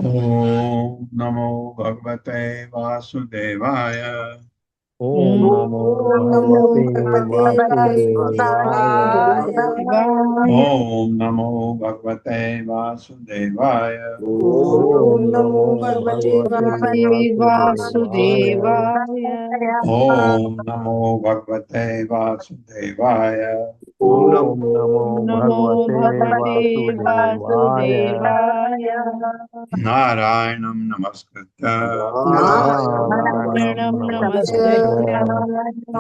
ओम नमो भगवते वासुदेवाय। ओम नमो भगवते वासुदेवाय। ओम नमो भगवते वासुदेवाय। ओम नमो भगवते वासुदेवाय। ओम नमो भगवते वासुदेवाय। ओम नमो भगवते वासुदेवाय। नारायणं नमस्कृत्य नारायणं नमस्कृत्य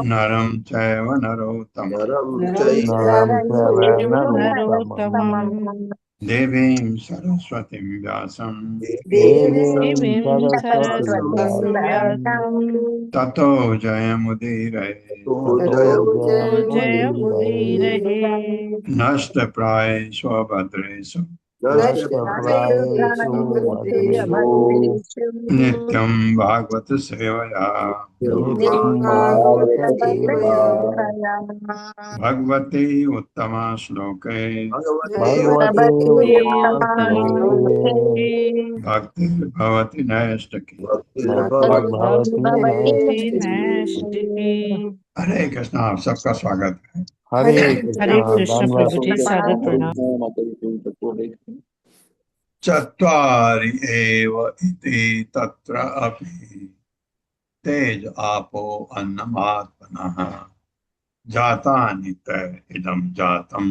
नरं चैव नरोत्तमं नरं चैव नरोत्तमम् देवीं सरस्वतीं व्यासं देवीं देवीं सरस्वतीं सरस्वतीं व्यासं व्यासं ततो जयमुदीरये ततो ततो जयमुदीरये जयमुदीरये नष्टप्रायेषु भद्रेषु नष्टप्रायेषु भद्रेषु नित्यं भागवत सेवया नित्यं भागवत सेवया भगवती उत्तमा श्लोके भगवते उत्तमश्लोके भक्तिर्भवति नैष्टकी। भक्तिर्भवति भक्तिर्भवति नैष्ठिकी। नैष्ठिकी। हरे कृष्णा, आप सबका स्वागत है। हरे हरे कृष्णा, कृष्ण धन्यवाद। प्रभु जी, सादर प्रणाम। चत्वारि एव इति तत्र अपि तेज आपो अन्नमात्मनः जातानि त इदं जातं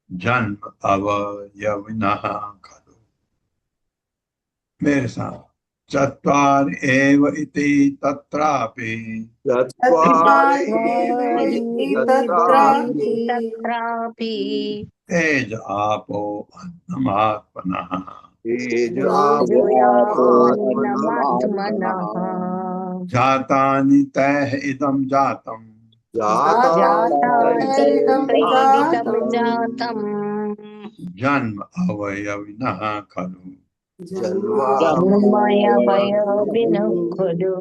जन्म अवयविनः खलु। मेरे साथ, चत्वारि एव इति तत्रापि तत्रापि तेज आपो अन्नमात्मनः तेजोयापोऽन्नमात्मनः जातानि तैः इदं जातं जातानितं जातम् जन्म अवयविनः खलु। जन्मयवयविनः खलु।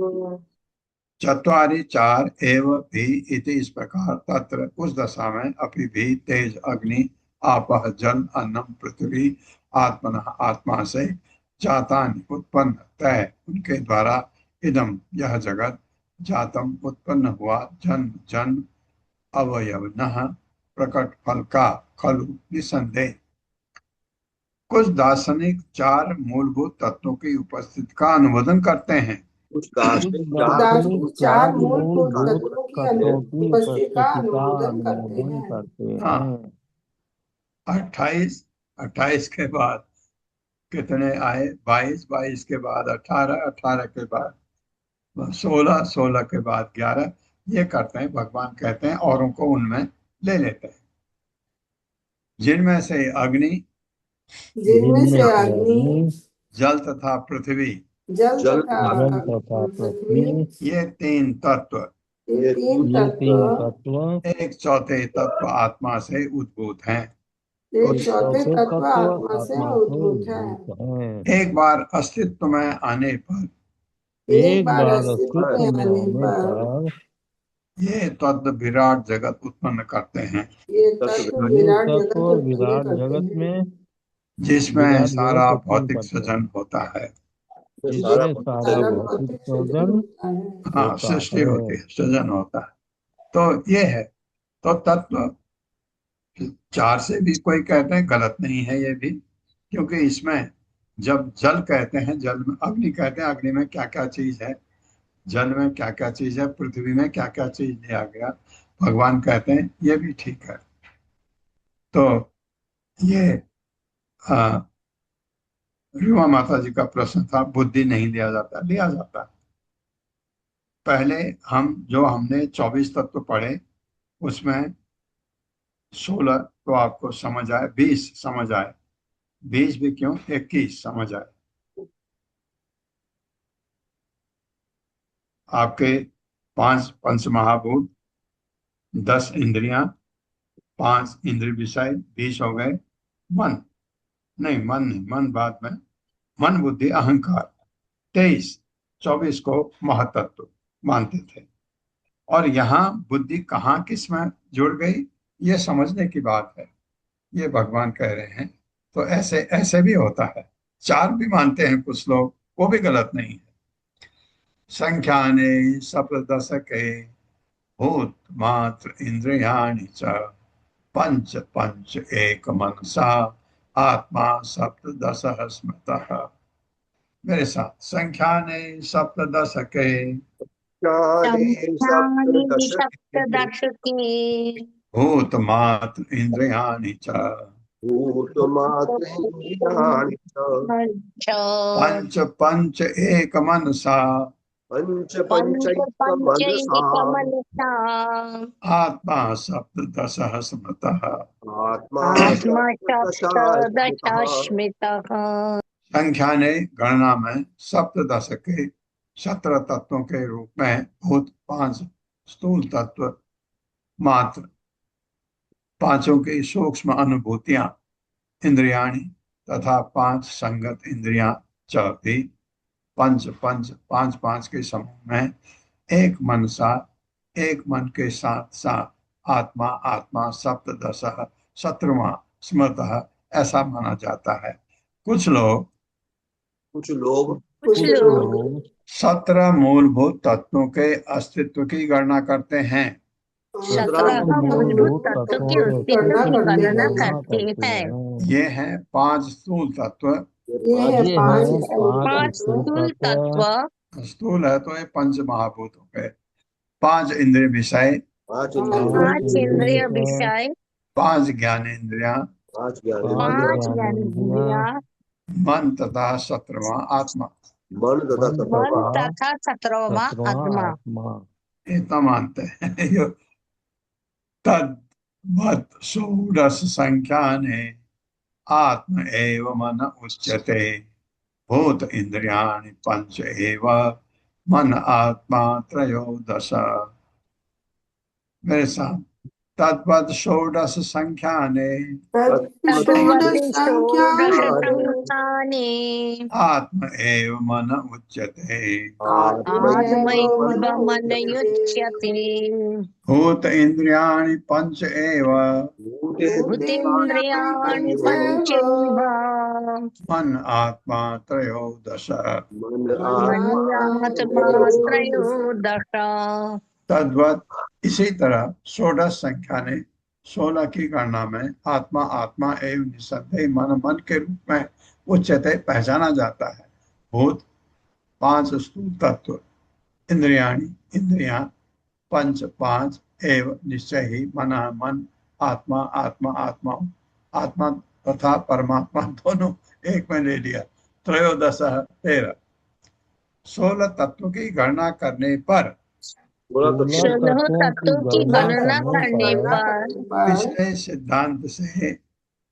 चत्वारि चार एव भी इति इस प्रकार तत्र उस दशा में अपि भी तेज अग्नि आपः जल अन्नम पृथ्वी आत्मनः आत्मा से जातानि उत्पन्न तय उनके द्वारा इदम यह जगत जातम उत्पन्न हुआ जन्म जन्म अवयवनः प्रकट फल का खलु निसंदेह। कुछ दार्शनिक चार मूलभूत तत्वों की उपस्थिति का अनुमोदन करते हैं। दार्शनिक चार मूलभूत तत्वों की उपस्थिति का अनुमोदन करते हाँ, हैं। 28 28 के बाद कितने आए? 22 22 के बाद 18 18 के बाद 16 16 के बाद 11। ये करते हैं, भगवान कहते हैं औरों को उनमें ले लेते हैं। जिनमें से अग्नि जल तथा पृथ्वी ये तीन तत्व एक चौथे तत्व आत्मा से उद्भूत हैं। आत्मा से उद्भूत हैं। एक बार अस्तित्व में आने पर एक बार अस्तित्व में आने पर ये तत्व विराट जगत उत्पन्न करते हैं, ये तत्व विराट जगत में जिसमें विराट सारा जगत उत्पन्न भौतिक करते हैं, सृजन होता है। जिसमें सारा भौतिक सृजन हाँ, होता सृष्टि है। होती है, सृजन होता है। तो ये है। तो तत्व चार से भी कोई कहते हैं, गलत नहीं है ये भी, क्योंकि इसमें जब जल कहते हैं, जल में अग्नि कहते हैं, अग्नि में क्या क्या चीज है, जल में क्या क्या चीज है, पृथ्वी में क्या क्या चीज लिया गया, भगवान कहते हैं ये भी ठीक है। तो ये रुमा माता जी का प्रश्न था, बुद्धि नहीं लिया जाता, लिया जाता। पहले हमने 24 तत्व पढ़े, उसमें 16 तो आपको समझ आए, 20 समझ आए, 20 भी क्यों, 21 समझ आए। आपके 5 पंच महाभूत, 10 इंद्रियां, 5 इंद्रिय विषय, 20 हो गए। मन नहीं, मन नहीं, मन बाद में, मन बुद्धि अहंकार 23, 24 को महातत्व मानते थे। और यहाँ बुद्धि कहाँ किस में जुड़ गई, ये समझने की बात है, ये भगवान कह रहे हैं। तो ऐसे ऐसे भी होता है, चार भी मानते हैं कुछ लोग, वो भी गलत नहीं है। संख्याने सप्तदशके भूत मात्र इंद्रियाणि च पंच पंच एक मनसा आत्मा सप्तदशः स्मृतः। मेरे साथ, संख्याने सप्तदशके संख्यानि सप्तदशके भूत मात्र इंद्रियाणि च पंच पंच एक मनसा पंच पंच पंचैक मनसा पंचैकमनसा आत्मा सप्तदशः स्मृतः आत्मा आत्मा सप्तदशास्मृतः सप्तदशास्मितः। संख्या ने गणना में सप्तदश के 17 तत्वों के रूप में भूत 5 स्थूल तत्व मात्र, पांचों की सूक्ष्म अनुभूतियां इंद्रियाणी तथा 5 संगत इंद्रियां चौथी, पंच पंच 5 5 के समूह में एक मनसा, एक मन के साथ साथ आत्मा आत्मा सप्तदश 17वां स्मृतः ऐसा माना जाता है। कुछ लोग कुछ लोग कुछ लोग 17 मूलभूत तत्वों के अस्तित्व की गणना करते हैं। 17 मूलभूत तत्व के अस्तित्व की गणना करते हैं। ये हैं 5 स्थूल तत्व। ये है पांच पांच स्थूल तत्व, स्थूल है तो ये पंच महाभूत हो गए। 5 इंद्रिय विषय, पांच पांच इंद्रिय इंद्रिय विषय, 5 ज्ञानेंद्रियां, पांच ज्ञान पांच ज्ञानेंद्रिया, मन तथा 17वां आत्मा। मन तथा मन सत्ता तथा 17वां आत्मा। इतना मानते हैं। यो तद्वत् षोडश संख्याने आत्म एव मन उच्यते। भूत इंद्रियाणि पंच एव मन आत्मा त्रयोदश। मेरे साथ, तद्वत् षोडश संख्याने तद्वत् षोडश संख्याने आत्म एव मन उच्यते। आत्मैव मनयुज्यते। भूत इंद्रियाणि पंच एव भूतेन्द्रियाणि पञ्चैव मन आत्मा त्रयोदश। मन्यात्मा त्रयोदश। तद्वत इसी तरह षोडश संख्या ने 16 की गणना में आत्मा आत्मा एवं निसंदेह मन मन के रूप में उच्चते पहचाना जाता है। भूत 5 स्थूल तत्व, इंद्रियाणी इंद्रियां, पंच 5 एवं निश्चय ही मन मन आत्मा आत्मा आत्मा आत्मा तथा परमात्मा दोनों एक में ले लिया। त्रयोदश 13। 16 तत्व की गणना करने पर 16 तत्वों की गणना करने पर पिछले सिद्धांत से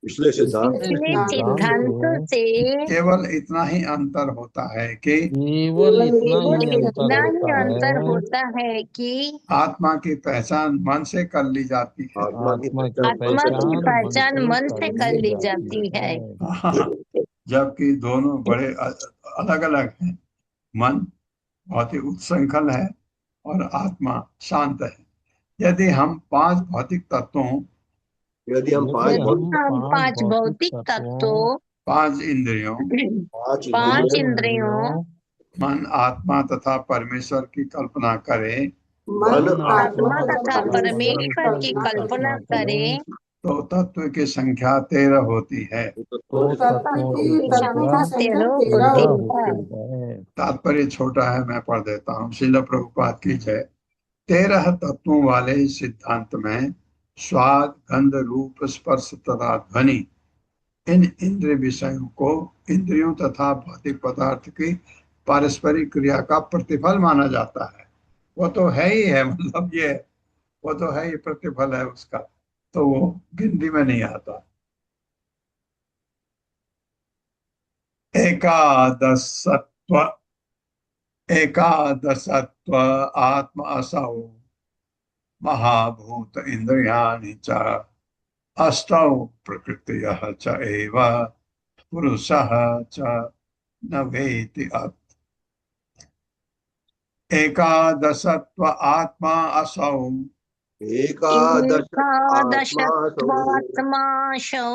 पिछले सिद्धांत पिछले सिद्धांतों से केवल इतना ही अंतर होता है कि केवल इतना ही अंतर होता है कि आत्मा की पहचान मन से कर ली जाती है। आत्मा की आत्मा की पहचान पहचान मन से कर ली जाती है। जबकि दोनों बड़े अलग अलग हैं। मन बहुत ही उत्संखल है और आत्मा शांत है। यदि हम 5 भौतिक तत्वों, यदि हम पांच भौतिक तत्वों, 5 इंद्रियों, पांच इंद्रियों, मन आत्मा तथा परमेश्वर की कल्पना करें मन आत्मा तथा परमेश्वर की कल्पना करें तो तत्व की संख्या 13 होती है। तत्वों की संख्या 13 होती है। तात्पर्य छोटा है, मैं पढ़ देता हूँ। श्रील प्रभुपाद की जय। 13 तत्वों वाले सिद्धांत में स्वाद गंध रूप स्पर्श तथा ध्वनि इन इंद्रिय विषयों को इंद्रियों तथा भौतिक पदार्थ की पारस्परिक क्रिया का प्रतिफल माना जाता है। वो तो है ही है, मतलब ये वो तो है ही, प्रतिफल है उसका, तो वो गिनती में नहीं आता। एकादशत्व आत्म असौ महाभूत इंद्रियाणि च अष्टौ प्रकृतयः च एव पुरुषः च न वेति अत्। एकादशत्व आत्मा असौ एकादशत्वात्माशौ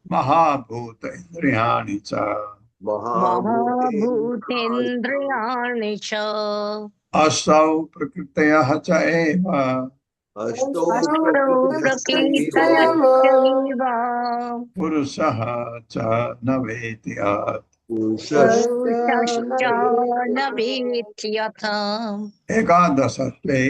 महाभूत इंद्रियाणि च महाभूतेन्द्रियाणि च अष्टौ प्रकृतयः च एव अष्टौ प्रकृतयश्चैव पुरुषः च न वेति अत्। पुरुषश्च न वेत्त्यथ। एकादशत्वे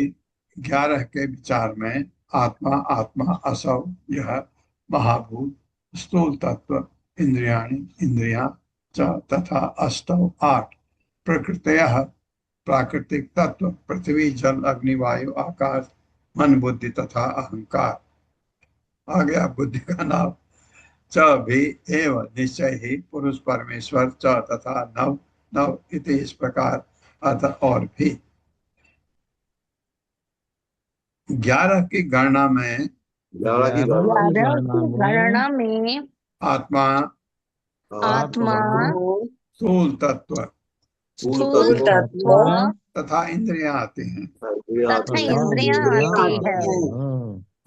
11 के विचार में आत्मा आत्मा असौ यह महाभूत स्थूल तत्व इंद्रियाणि इंद्रियां च तथा अष्टौ 8 प्रकृतयः प्राकृतिक तत्व पृथ्वी जल अग्नि वायु आकाश मन बुद्धि तथा अहंकार। आ गया बुद्धि का नाम। च भी एव निश्चय ही पुरुष परमेश्वर च तथा नव नव इति इस प्रकार अर्थ और भी। 11 की गणना में 11 की गणना 11 की गणना में आत्मा आत्मा स्थूल तत्व स्थूल तत्व तथा इंद्रियां आती हैं। तथा इंद्रियां आती है।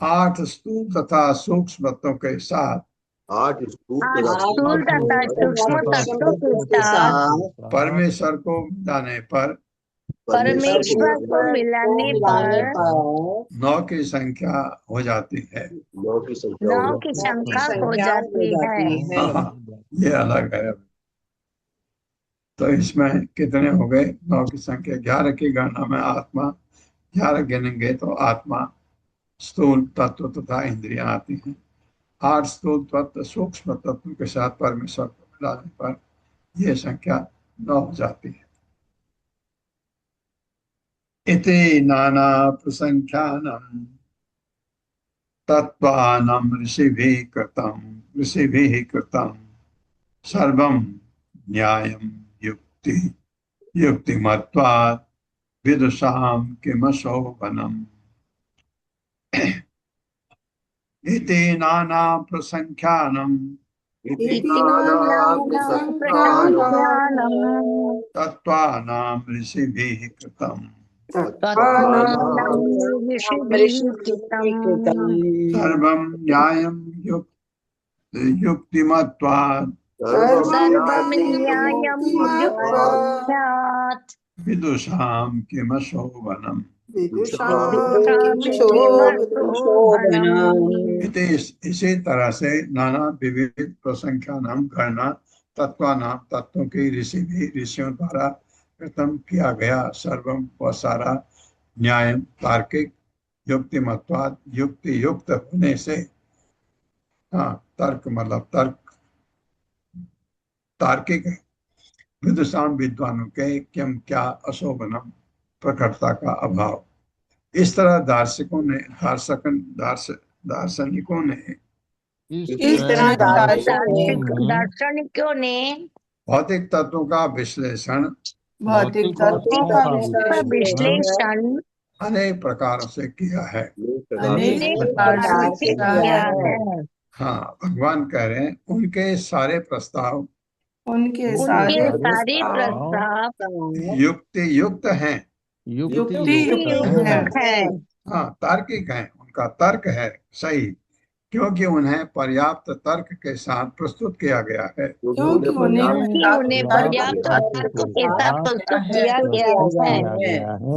8 स्थूल तथा सूक्ष्म तत्वों के साथ 8 स्थूल आज स्थूल तथा सूक्ष्म तत्वों के साथ परमेश्वर को मिलाने पर परमेश्वर को मिलाने पर 9 की संख्या हो जाती है। 9 की संख्या 9 की संख्या हो जाती है। हाँ, ये अलग है। तो इसमें कितने हो गए? 9 की संख्या। 11 की गणना में आत्मा 11 गिनेंगे तो आत्मा स्थूल तत्व तथा इंद्रियां आती हैं। 8 स्थूल तत्व सूक्ष्म तत्व के साथ परमेश्वर को मिलाने पर यह संख्या 9 हो जाती है। इति नाना प्रसंख्यानम तत्वानं ऋषिभिः कृतं सर्वं न्यायं युक्तिमत्वात् विदुषां किमशोभनम्। इति नाना प्रसंख्यानम तत्त्वानां ऋषिभिः कृतं सर्वं न्यायं युक्तिमत्वात् विदुषां किमशोभनम्। इसी तरह से नाना विविध प्रसंख्यानाम गणना तत्वानाम तत्वों की ऋषियों द्वारा कृतम किया गया। सर्वम व सारा न्याय तार्किक युक्तिमत्वाद युक्ति युक्त होने से। हाँ, तर्क मतलब तार्किक है। विदुषाम विद्वानों के किम क्या अशोभनम प्रखरता का अभाव। इस तरह दार्शनिकों ने दार्शनिकों ने भौतिक तत्वों का विश्लेषण अनेक प्रकारों से किया है। हाँ, भगवान कह रहे हैं उनके सारे प्रस्ताव युक्ति युक्त हैं, हाँ तार्किक हैं। उनका तर्क है सही, क्योंकि उन्हें पर्याप्त तर्क के साथ प्रस्तुत किया गया है।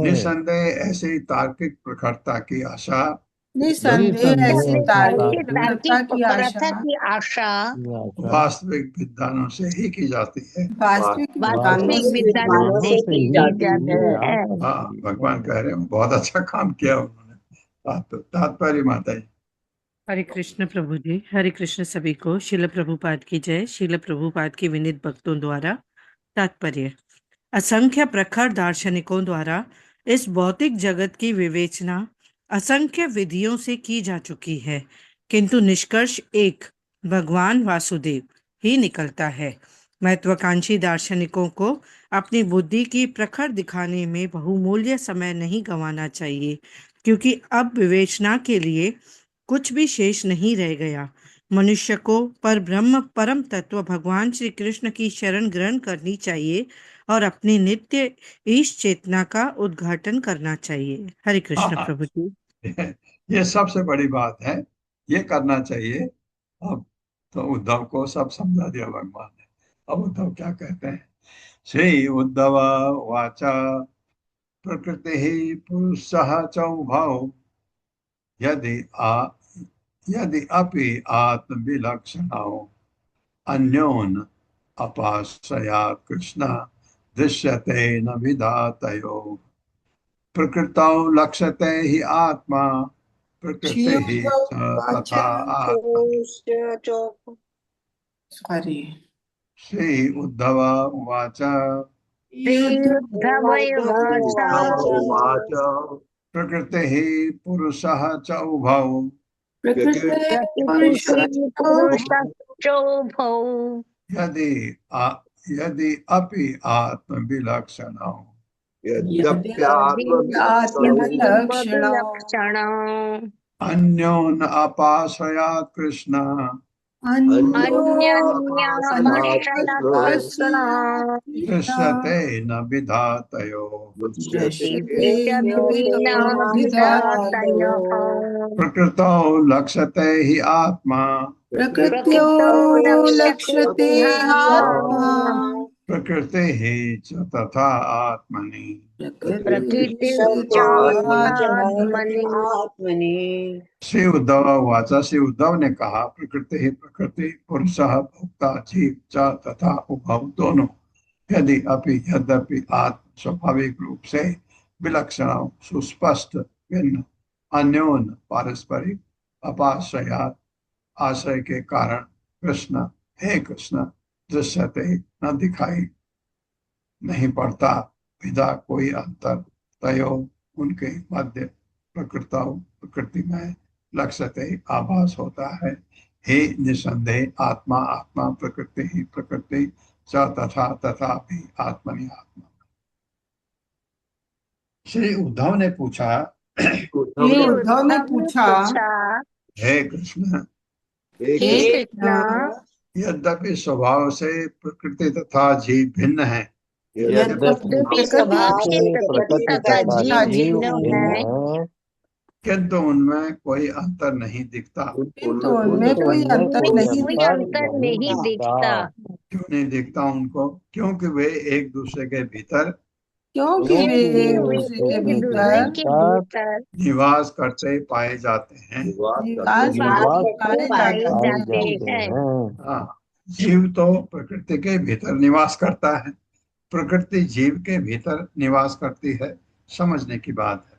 निसंदेह ऐसी तार्किक प्रखरता की आशा वास्तविक विद्वानों से ही की जाती है। हाँ, भगवान कह रहे हैं बहुत अच्छा काम किया उन्होंने। तात्पर्य माता जी। हरे कृष्ण प्रभु जी। हरे कृष्ण सभी को। शिल प्रभुपाद की जय। शिल प्रभुपाद के विनीत भक्तों द्वारा तात्पर्य। असंख्य प्रखर दार्शनिकों द्वारा इस भौतिक जगत की विवेचना असंख्य विधियों से की जा चुकी है, किंतु निष्कर्ष एक भगवान वासुदेव ही निकलता है। महत्वाकांक्षी दार्शनिकों को अपनी बुद्धि की प्रखर दिखाने में बहुमूल्य समय नहीं गंवाना चाहिए, क्योंकि अब विवेचना के लिए कुछ भी शेष नहीं रह गया। मनुष्य को परम तत्व भगवान श्री कृष्ण की शरण ग्रहण करनी चाहिए और अपनी नित्य ईश चेतना का उद्घाटन करना चाहिए। हरे कृष्ण प्रभु जी। ये सबसे बड़ी बात है, ये करना चाहिए। अब तो उद्धव को सब समझा दिया भगवान ने। अब उद्धव क्या कहते हैं? श्री उद्धव वाचा प्रकृति ही पुरुषः चौभौ यदि अपि आत्मविलक्षणौ अन्योन अपाश्रयात् कृष्ण दृश्यते न विधातयो। प्रकृतौ लक्ष्यते हि आत्मा प्रकृति ही तथा आत्मा। श्री उद्धव उवाच श्रीयुद्धवयुवाच उवाच प्रकृतिः पुरुषः च उभौ प्रकृते प्रकृतिः पुरुषश्चोभौ यदि यदि अपि आत्मविलक्षणौ यद्यप्यात्मविलक्षणौ लक्षणा अन्योन अपाश्रयात् कृष्ण अन्यन्यामश्रयकृष्णा दृश्यते न विधातयोः विदतयोः प्रकृतौ लक्ष्यते हि आत्मा प्रकृत्यो लक्ष्यते आत्मा प्रकृतिः च तथा आत्मनि प्रकृतिश्चात्मनि श्री उद्धव उवाच। श्री उद्धव ने कहा, प्रकृति प्रकृति पुरुषः भोक्ता जीव च तथा उभव दोनों यद्यपि आत्म स्वाभाविक रूप से विलक्षण सुस्पष्ट भिन्न अन्योन पारस्परिक अपाश्रयात आश्रय के कारण कृष्ण हे कृष्ण दृश्यते न दिखाई नहीं पड़ता विदा कोई अंतर तयो उनके मध्य प्रकृति में लक्ष्यते आभास होता है। हे निसंदेह आत्मा आत्मा प्रकृति ही प्रकृति च तथा भी आत्मनि आत्मा। श्री उद्धव ने पूछा, उद्धव ने पूछा, हे कृष्ण हे कृष्ण यद्यपि स्वभाव से प्रकृति तथा जीव भिन्न है यद्यपि स्वभाव से प्रकृति तथा जीव भिन्न है किंतु उनमें कोई अंतर नहीं दिखता। किंतु उनमें कोई अंतर नहीं कोई अंतर नहीं दिखता क्यों नहीं दिखता उनको? क्योंकि वे एक दूसरे के भीतर क्योंकि वे एक दूसरे के भीतर निवास करते पाए जाते हैं। निवास पाए जाते हैं। हाँ, जीव तो प्रकृति के भीतर निवास करता है, प्रकृति जीव के भीतर निवास करती है। समझने की बात है।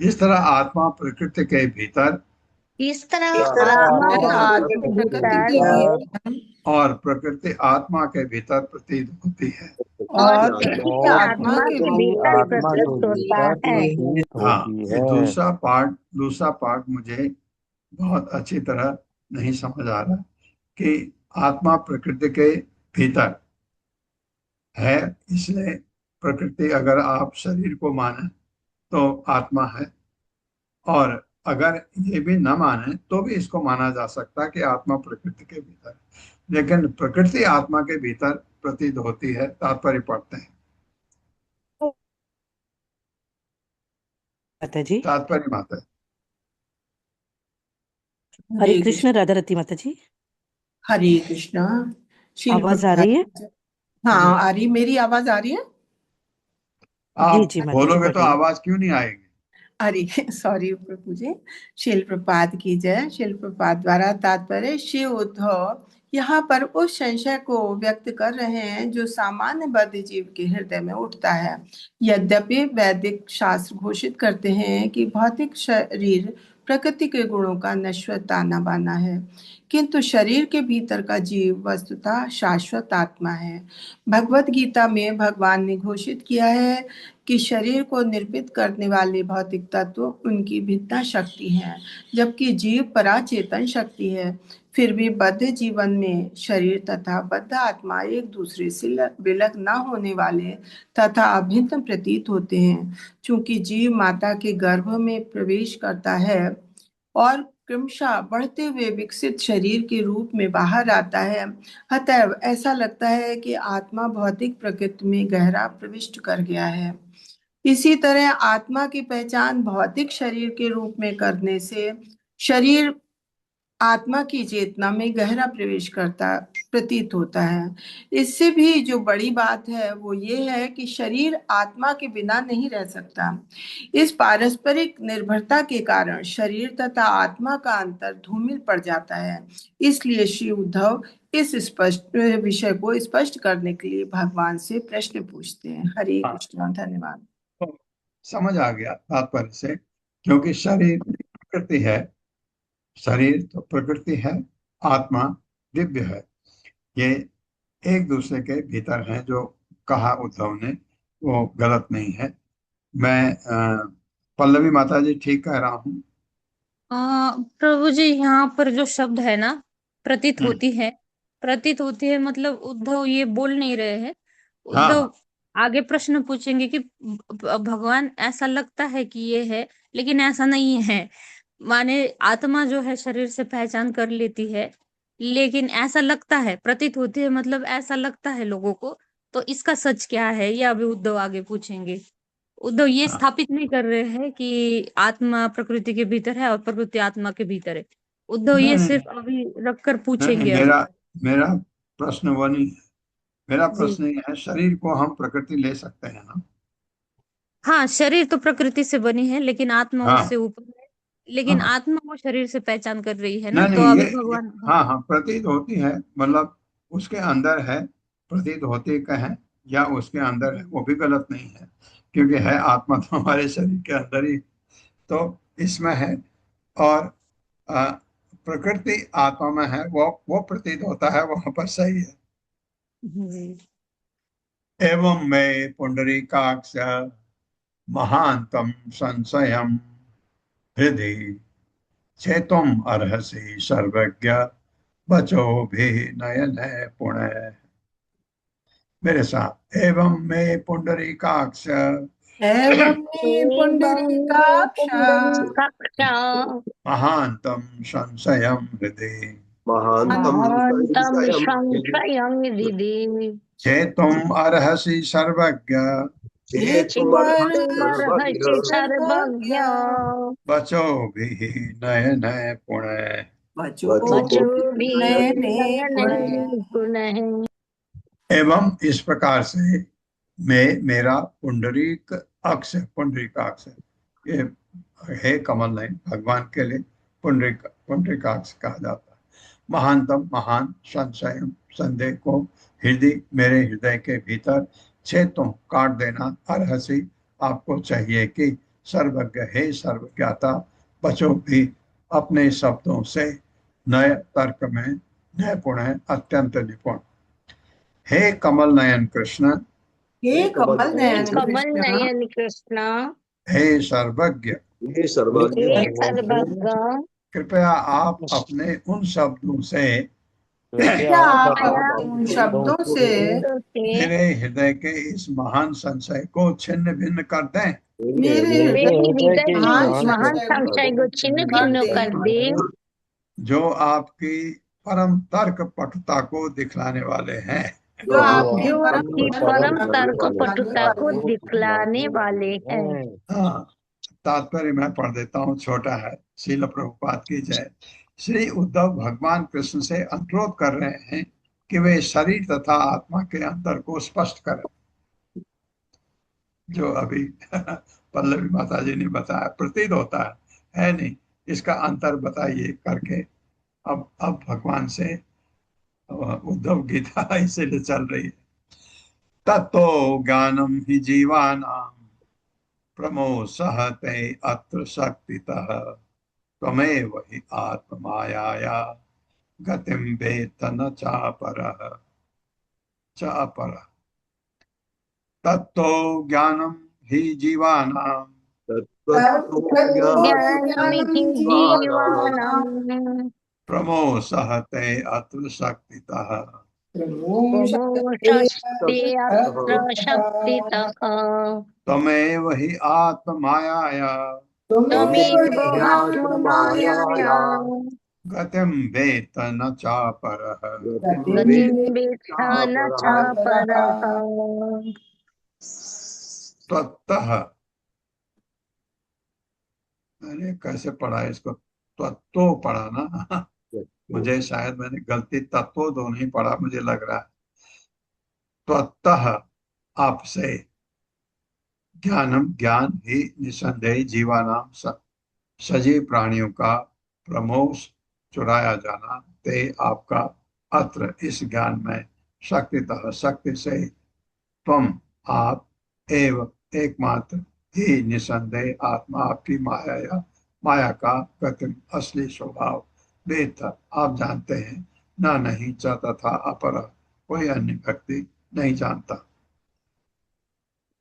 इस तरह आत्मा प्रकृति के भीतर और प्रकृति आत्मा के भीतर प्रतीत होती है। और आत्मा के भीतर प्रतीत होता है। हाँ, ये दूसरा पार्ट मुझे बहुत अच्छी तरह नहीं समझ आ रहा कि आत्मा प्रकृति के भीतर है, इसलिए प्रकृति अगर आप शरीर को माने तो आत्मा है, और अगर ये भी न माने तो भी इसको माना जा सकता है कि आत्मा प्रकृति के भीतर है। लेकिन प्रकृति आत्मा के भीतर प्रतीत होती है। तात्पर्य पढ़ते हैं। माता जी तात्पर्य माता हरे कृष्ण। राधा रती माता जी हरे कृष्णा। आवाज आ रही है? हाँ आ रही, मेरी आवाज आ रही है? आप जी, बोलोगे तो आवाज क्यों नहीं आएगी? अरे सॉरी प्रभु जी। शिल प्रपात की जय। शिल प्रपात द्वारा तात्पर्य श्री उद्धव यहाँ पर उस संशय को व्यक्त कर रहे हैं जो सामान्य बद्ध जीव के हृदय में उठता है। यद्यपि वैदिक शास्त्र घोषित करते हैं कि भौतिक शरीर प्रकृति के गुणों का नश्वर ताना बाना है, किंतु शरीर के भीतर का जीव वस्तुतः शाश्वत आत्मा है। भगवत गीता में भगवान ने घोषित किया है कि शरीर को निर्मित करने वाले भौतिक तत्व उनकी भिन्ना शक्ति है, जबकि जीव पराचेतन शक्ति है। फिर भी बद्ध जीवन में शरीर तथा बद्ध आत्मा एक दूसरे से विलग न होने वाले तथा अभिन्न प्रतीत होते हैं। चूंकि जीव माता के गर्भ में प्रवेश करता है और क्रमशः बढ़ते हुए विकसित शरीर के रूप में बाहर आता है, अतएव ऐसा लगता है कि आत्मा भौतिक प्रकृति में गहरा प्रविष्ट कर गया है। इसी तरह आत्मा की पहचान भौतिक शरीर के रूप में करने से शरीर आत्मा की चेतना में गहरा प्रवेश करता प्रतीत होता है। इससे भी जो बड़ी बात है वो ये है कि शरीर आत्मा के बिना नहीं रह सकता। इस पारस्परिक निर्भरता के कारण शरीर तथा आत्मा का अंतर धूमिल पड़ जाता है। इसलिए श्री उद्धव इस स्पष्ट विषय को स्पष्ट करने के लिए भगवान से प्रश्न पूछते हैं। हरे कृष्ण। धन्यवाद। समझ आ गया तात्पर्य से, क्योंकि शरीर प्रकृति है, शरीर तो प्रकृति है, आत्मा दिव्य है। ये एक दूसरे के भीतर हैं, जो कहा उद्धव ने वो गलत नहीं है। मैं पल्लवी माता जी ठीक कह रहा हूँ? प्रभु जी यहाँ पर जो शब्द है ना, प्रतीत हम्म, होती है, प्रतीत होती है मतलब उद्धव ये बोल नहीं रहे हैं। हाँ हाँ उद्धव आगे प्रश्न पूछेंगे कि भगवान ऐसा लगता है कि ये है, लेकिन ऐसा नहीं है। माने आत्मा जो है शरीर से पहचान कर लेती है, लेकिन ऐसा लगता है, प्रतीत होती है मतलब ऐसा लगता है लोगों को। तो इसका सच क्या है, ये अभी उद्धव आगे पूछेंगे। उद्धव ये हाँ। स्थापित नहीं कर रहे हैं कि आत्मा प्रकृति के भीतर है और प्रकृति आत्मा के भीतर है। उद्धव नहीं ये नहीं सिर्फ अभी रखकर नहीं नहीं, पूछेंगे अभी। मेरा मेरा प्रश्न वो नहीं है। मेरा जी। प्रश्न ये है, शरीर को हम प्रकृति ले सकते हैं ना? हाँ, शरीर तो प्रकृति से बनी है, लेकिन आत्मा उससे हाँ ऊपर है। लेकिन हाँ। आत्मा वो शरीर से पहचान कर रही है ना, नहीं तो नहीं, अभी ये भगवान। हाँ। हाँ हाँ, प्रतीत होती है, मतलब उसके अंदर है, प्रतीत होती कहें या उसके अंदर है, वो भी गलत नहीं है, क्योंकि है आत्मा तो हमारे शरीर के अंदर ही, तो इसमें है। और आ, प्रकृति आत्मा में है, वो प्रतीत होता है, वहां पर सही है। जी। एवं में पुंडरीकाक्ष महांतम संशयम हृदि चेतुम अर्हसि सर्वज्ञ बचो भी नयन पुण्य। मेरे साथ, एवं में पुंडरीकाक्ष एवं मे एवं मे पुंडरीकाक्ष पुंडरीकाक्षा महांतम संशयम हृदि महान्तम महान्तं संशयं हृदि संशयं हृदि चेतुम अर्हसि सर्वज्ञ चेतुमर्हसि सर्वज्ञ चेतुमर्हसि सर्वज्ञ सर्वज्ञ बचो भी नयन पुण्य। बचो बचो वचोभिः नयने पुण्य। नयनैः पुनः। एवं इस प्रकार से मैं, मेरा पुंडरीक अक्ष, पुंडरीकाक्ष, ये है कमल नहीं, भगवान के लिए पुंडरीकाक्ष कहा जाता है। महानतम महान संशय, संदेह को हृदय, मेरे हृदय के भीतर छेदों काट देना, अर्हसि आपको चाहिए कि सर्वज्ञ है सर्वज्ञाता, बचो भी अपने शब्दों से, नए तर्क में निपुण है, अत्यंत निपुण। हे कमल नयन कृष्ण, हे हे कमल कमल हे नयन कमल कृष्ण, नयन कृष्ण, हे सर्वज्ञ, हे सर्वज्ञ हे सर्वज्ञ, कृपया आप अपने उन शब्दों से क्या आप कृपया अपने उन शब्दों से शब्दों से मेरे हृदय के इस महान संशय को छिन्न भिन्न कर दें। मेरे मेरे हृदय हृदय के की महान महान संशय संशय को छिन्न कर भिन्न दे, कर दे, जो आपकी परम तर्क पटुता को दिखलाने वाले हैं। जो आपके जो परम आपकी तर्क परम तर्क दिखलाने पटुता को वाले दिखलाने वाले हैं। हाँ, तात्पर्य मैं पढ़ देता हूँ, छोटा है। श्रील प्रभुपाद की जय। श्री उद्धव भगवान कृष्ण से अनुरोध कर रहे हैं कि वे शरीर तथा आत्मा के अंतर को स्पष्ट करें, जो अभी पल्लवी माता जी ने बताया प्रतीत होता है नहीं, इसका अंतर बताइए करके। अब भगवान से उद्धव गीता इसीलिए चल रही है। तत्तो ज्ञानम हि जीवानां प्रमोसहते अत्र शक्तितः त्वमेव हि आत्ममायाया गतिं वेत्त न चापरः चापरः। तत्तो ज्ञानम हि जीवानां तत्त्वतो ज्ञानमिति ज्ञानजीवानां जीवानाम् प्रमोसहते अत्र शक्तितः प्रमोषस्ते अत्र शक्तितः त्वमेव हि आत्ममायाया त्वमेव ह्यात्ममायाया आत्ममायया गतिं वेत्त न चापरः। गतिं गतिं वेत्थ न वेत्तापरः। चापरः। त्वत्तः, मैंने कैसे पढ़ा इसको, त्वत्तो पढ़ा ना? मुझे शायद मैंने गलती, तत्व दो नहीं पढ़ा मुझे लग रहा है। त्वत्तः, आपसे, ज्ञानम ज्ञान ही निसंदेह जीवानाम सजीव प्राणियों का प्रमोश चुराया जाना, ते आपका अत्र इस ज्ञान में शक्तितः शक्ति से, तुम आप एव एकमात्र ही निसंदेह आत्मा आपकी माया या माया का गतिम असली स्वभाव वेद आप जानते हैं, ना नहीं च तथा अपर कोई अन्य व्यक्ति नहीं जानता।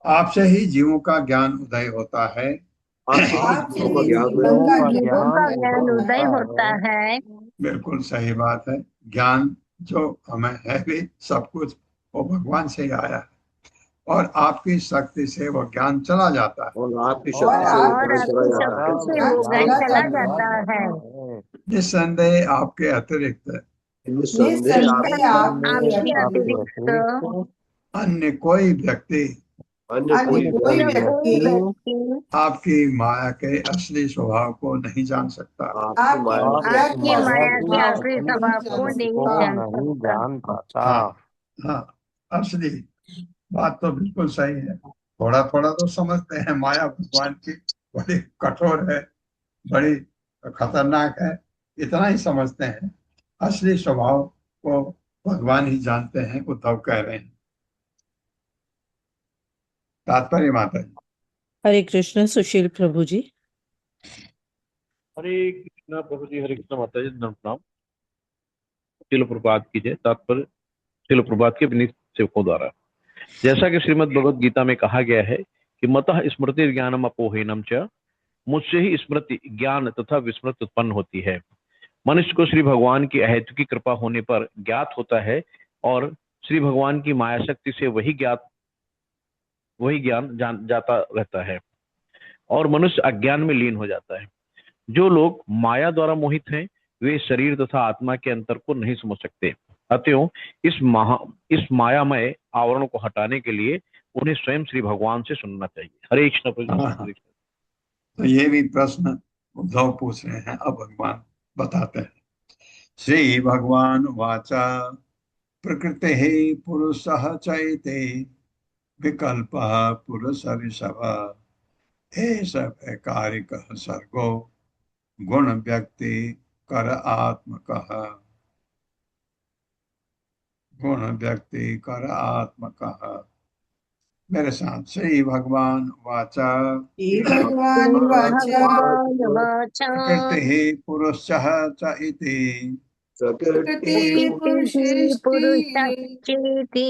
आपसे ही जीवों का ज्ञान उदय होता है। आपसे ही आपसे जीवों का ही ज्ञान जीवन का जीवों का ज्ञान ज्ञान उदय होता होता है। बिल्कुल सही बात है। ज्ञान जो हमें है भी सब कुछ वो भगवान से ही आया है, और आपकी शक्ति से वो ज्ञान चला जाता है। और आपकी और शक्ति से वो और ज्ञान चला आपकी जाता है। शक्ति से ज्ञान वो ज्ञान चला चला जाता जाता है। निस्संदेह आपके अतिरिक्त निस्संदेह निस्संदेह आपके आपके अतिरिक्त अतिरिक्त अन्य कोई व्यक्ति अन्य कोई अन्य कोई अन्य व्यक्ति कोई व्यक्ति व्यक्ति आपकी माया के असली स्वभाव को नहीं जान सकता। आपकी आपकी माया के माया आपकी के माया असली के भाव असली को नहीं स्वभाव को जान नहीं सकता। जान सकता। जान पाता। हाँ हाँ, असली बात तो बिल्कुल सही है। थोड़ा थोड़ा तो समझते हैं माया भगवान की बड़ी कठोर है, बड़ी खतरनाक है, इतना ही समझते हैं। असली स्वभाव को भगवान ही जानते हैं, उद्धव कह रहे हैं। तात्पर्य माता जी। हरे कृष्ण सुशील प्रभु जी। हरे कृष्णा प्रभु जी, हरे कृष्णा माता जी, नमः प्रणाम। शिल प्रभात की जय। तात्पर्य शिल प्रभात के विनीत सेवकों द्वारा, जैसा कि श्रीमद् भगवद गीता में कहा गया है कि मतः स्मृति ज्ञानम अपोहेनम च, मुझसे ही स्मृति ज्ञान तथा विस्मृति उत्पन्न होती है। मनुष्य को श्री भगवान की अहेतुकी कृपा होने पर ज्ञात होता है, और श्री भगवान की माया शक्ति से वही ज्ञान जाता रहता है, और मनुष्य अज्ञान में लीन हो जाता है। जो लोग माया द्वारा मोहित हैं, वे शरीर तथा आत्मा के अंतर को नहीं समझ सकते। अतएव इस मायामय आवरण को हटाने के लिए उन्हें स्वयं श्री भगवान से सुनना चाहिए। हरे कृष्ण प्रभु जी, हाँ, हरे कृष्ण। तो ये भी प्रश्न उद्धव पूछ रहे हैं, अब भगवान बताते हैं। श्री भगवान वाचा प्रकृति पुरुषः चैते विकल्प पुरुष ऋषभ एष वैकारिकः सर्गो गुण व्यक्ति कर आत्मकः। गुण व्यक्ति कर आत्मकः। मेरे साथ। श्री भगवान वाचा हे भगवान वाचा भगवान वाचा प्रकृति पुरुषः च इति प्रकृति प्रकृति प्रकृतिः पुरुषेष्टि पुरुषश्चेति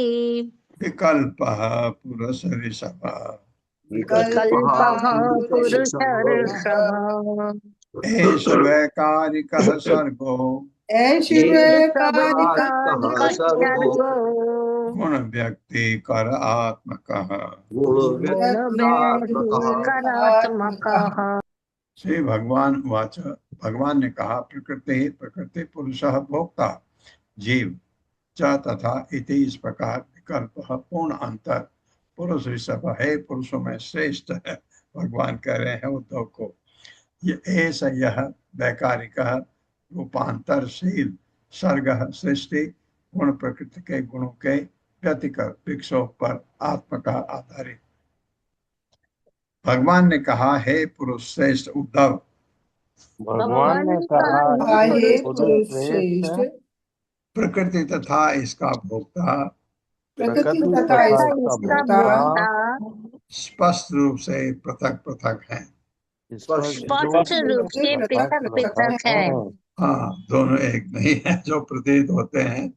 विकल्पः पुरुष ऋषभ विकल्पः विकल्पः पुरुषः पुरुषर्षभ। एष वैकारिकः सर्गो ऐशि सब वैकारिकः विकारिक सर्गो सर्गो गुण व्यक्ति कर आत्मकः। गुण गुण व्यक्ति व्यक्तिकात्मकः। करात्मकः। श्री भगवान वाच, भगवान ने कहा, प्रकृति पुरुषः भोक्ता जीव च तथा इति, इस प्रकार विकल्प पूर्ण अंतर पुरुष ऋषभ है, पुरुषों में श्रेष्ठ है। भगवान कह रहे हैं उद्धव को, ये ऐसा यह वैकारिक रूपांतरशील सर्ग सृष्टि गुण प्रकृति के गुणों के व्यतिकर विक्षोभ पर आत्म का आधारित। भगवान ने कहा, हे पुरुष श्रेष्ठ उद्धव, भगवान ने कहा हे पुरुष पुरुष श्रेष्ठ श्रेष्ठ प्रकृति तथा इसका भोक्ता प्रकृति प्रकृति तथा तथा इसका इसका इसका भोक्ता भोक्ता स्पष्ट रूप से पृथक पृथक है। स्पष्ट रूप से पृथक पृथक है। हाँ, दोनों एक नहीं है, जो प्रतीत होते हैं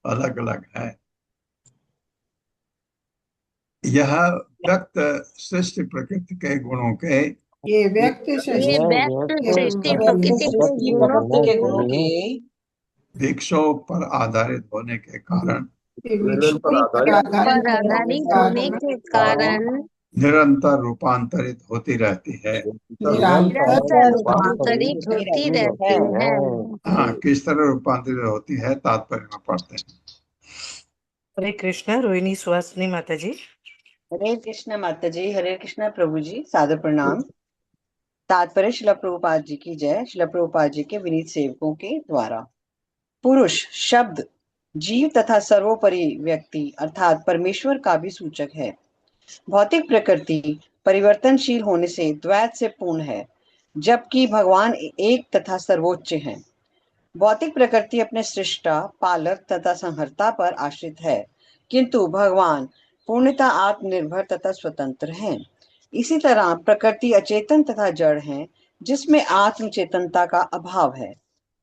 अलग अलग है। यह व्यक्त सृष्टि प्रकृति के गुणों के ये व्यक्ति ये सृष्टि व्यक्त सृष्टि प्रकृति के गुणों के विक्षोभ पर आधारित होने के कारण मिलन पर पर आधारित पर आधारित आधारित होने के कारण निरंतर रूपांतरित होती रहती है। निरंतर रूपांतरित होती रहती है। हाँ, किस तरह रूपांतरित होती है तात्पर्य में पढ़ते हैं। हरे कृष्ण रोहिणी सुहासिनी माता जी। हरे कृष्ण माता जी, हरे कृष्ण प्रभु जी, सादर प्रणाम। तात्पर्य शिला प्रभुपाद जी की जय। शिला प्रभुपाद जी के विनीत सेवकों के द्वारा। पुरुष शब्द जीव तथा सर्वोपरि व्यक्ति अर्थात परमेश्वर का भी सूचक है। भौतिक प्रकृति परिवर्तनशील होने से द्वैत से पूर्ण है, जबकि भगवान एक तथा सर्वोच्च है। भौतिक प्रकृति अपने सृष्टा, पालक तथा संहर्ता पर आश्रित है, किंतु भगवान पूर्णतः आत्मनिर्भर तथा स्वतंत्र हैं। इसी तरह प्रकृति अचेतन तथा जड़ है, जिसमें आत्म चेतनता का अभाव है,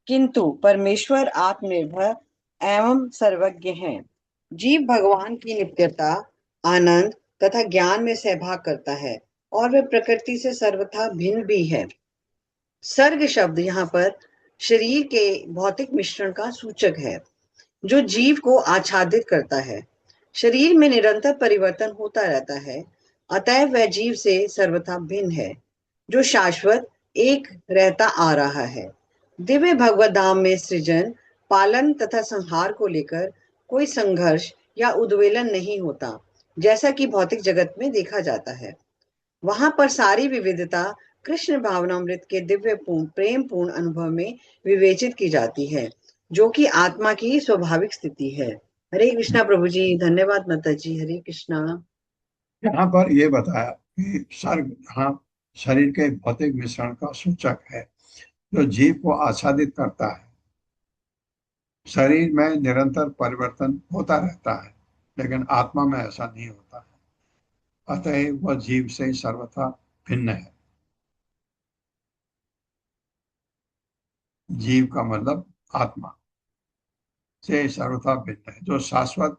किंतु परमेश्वर आत्मनिर्भर एवं सर्वज्ञ हैं। जीव भगवान की नित्यता, आनंद तथा ज्ञान में सहभाग करता है और वह प्रकृति से सर्वथा भिन्न भी है। सर्ग शब्द यहाँ पर शरीर के भौतिक मिश्रण का सूचक है जो जीव को आच्छादित करता है। शरीर में निरंतर परिवर्तन होता रहता है, अतएव वह जीव से सर्वथा भिन्न है जो शाश्वत एक रहता आ रहा है। दिव्य भगवत धाम में सृजन, पालन तथा संहार को लेकर कोई संघर्ष या उद्वेलन नहीं होता जैसा कि भौतिक जगत में देखा जाता है। वहां पर सारी विविधता कृष्ण भावनामृत के दिव्य प्रेम पूर्ण अनुभव में विवेचित की जाती है जो कि आत्मा की स्वाभाविक स्थिति है। हरे कृष्णा प्रभु जी। धन्यवाद माता जी। हरे कृष्णा। यहाँ पर ये बताया कि सर्ग हाँ शरीर के भौतिक मिश्रण का सूचक है जो जीव को आच्छादित करता है। शरीर में निरंतर परिवर्तन होता रहता है लेकिन आत्मा में ऐसा नहीं होता है, अतः वह जीव से सर्वथा भिन्न है। जीव का मतलब आत्मा से सर्वथा भिन्न है जो शाश्वत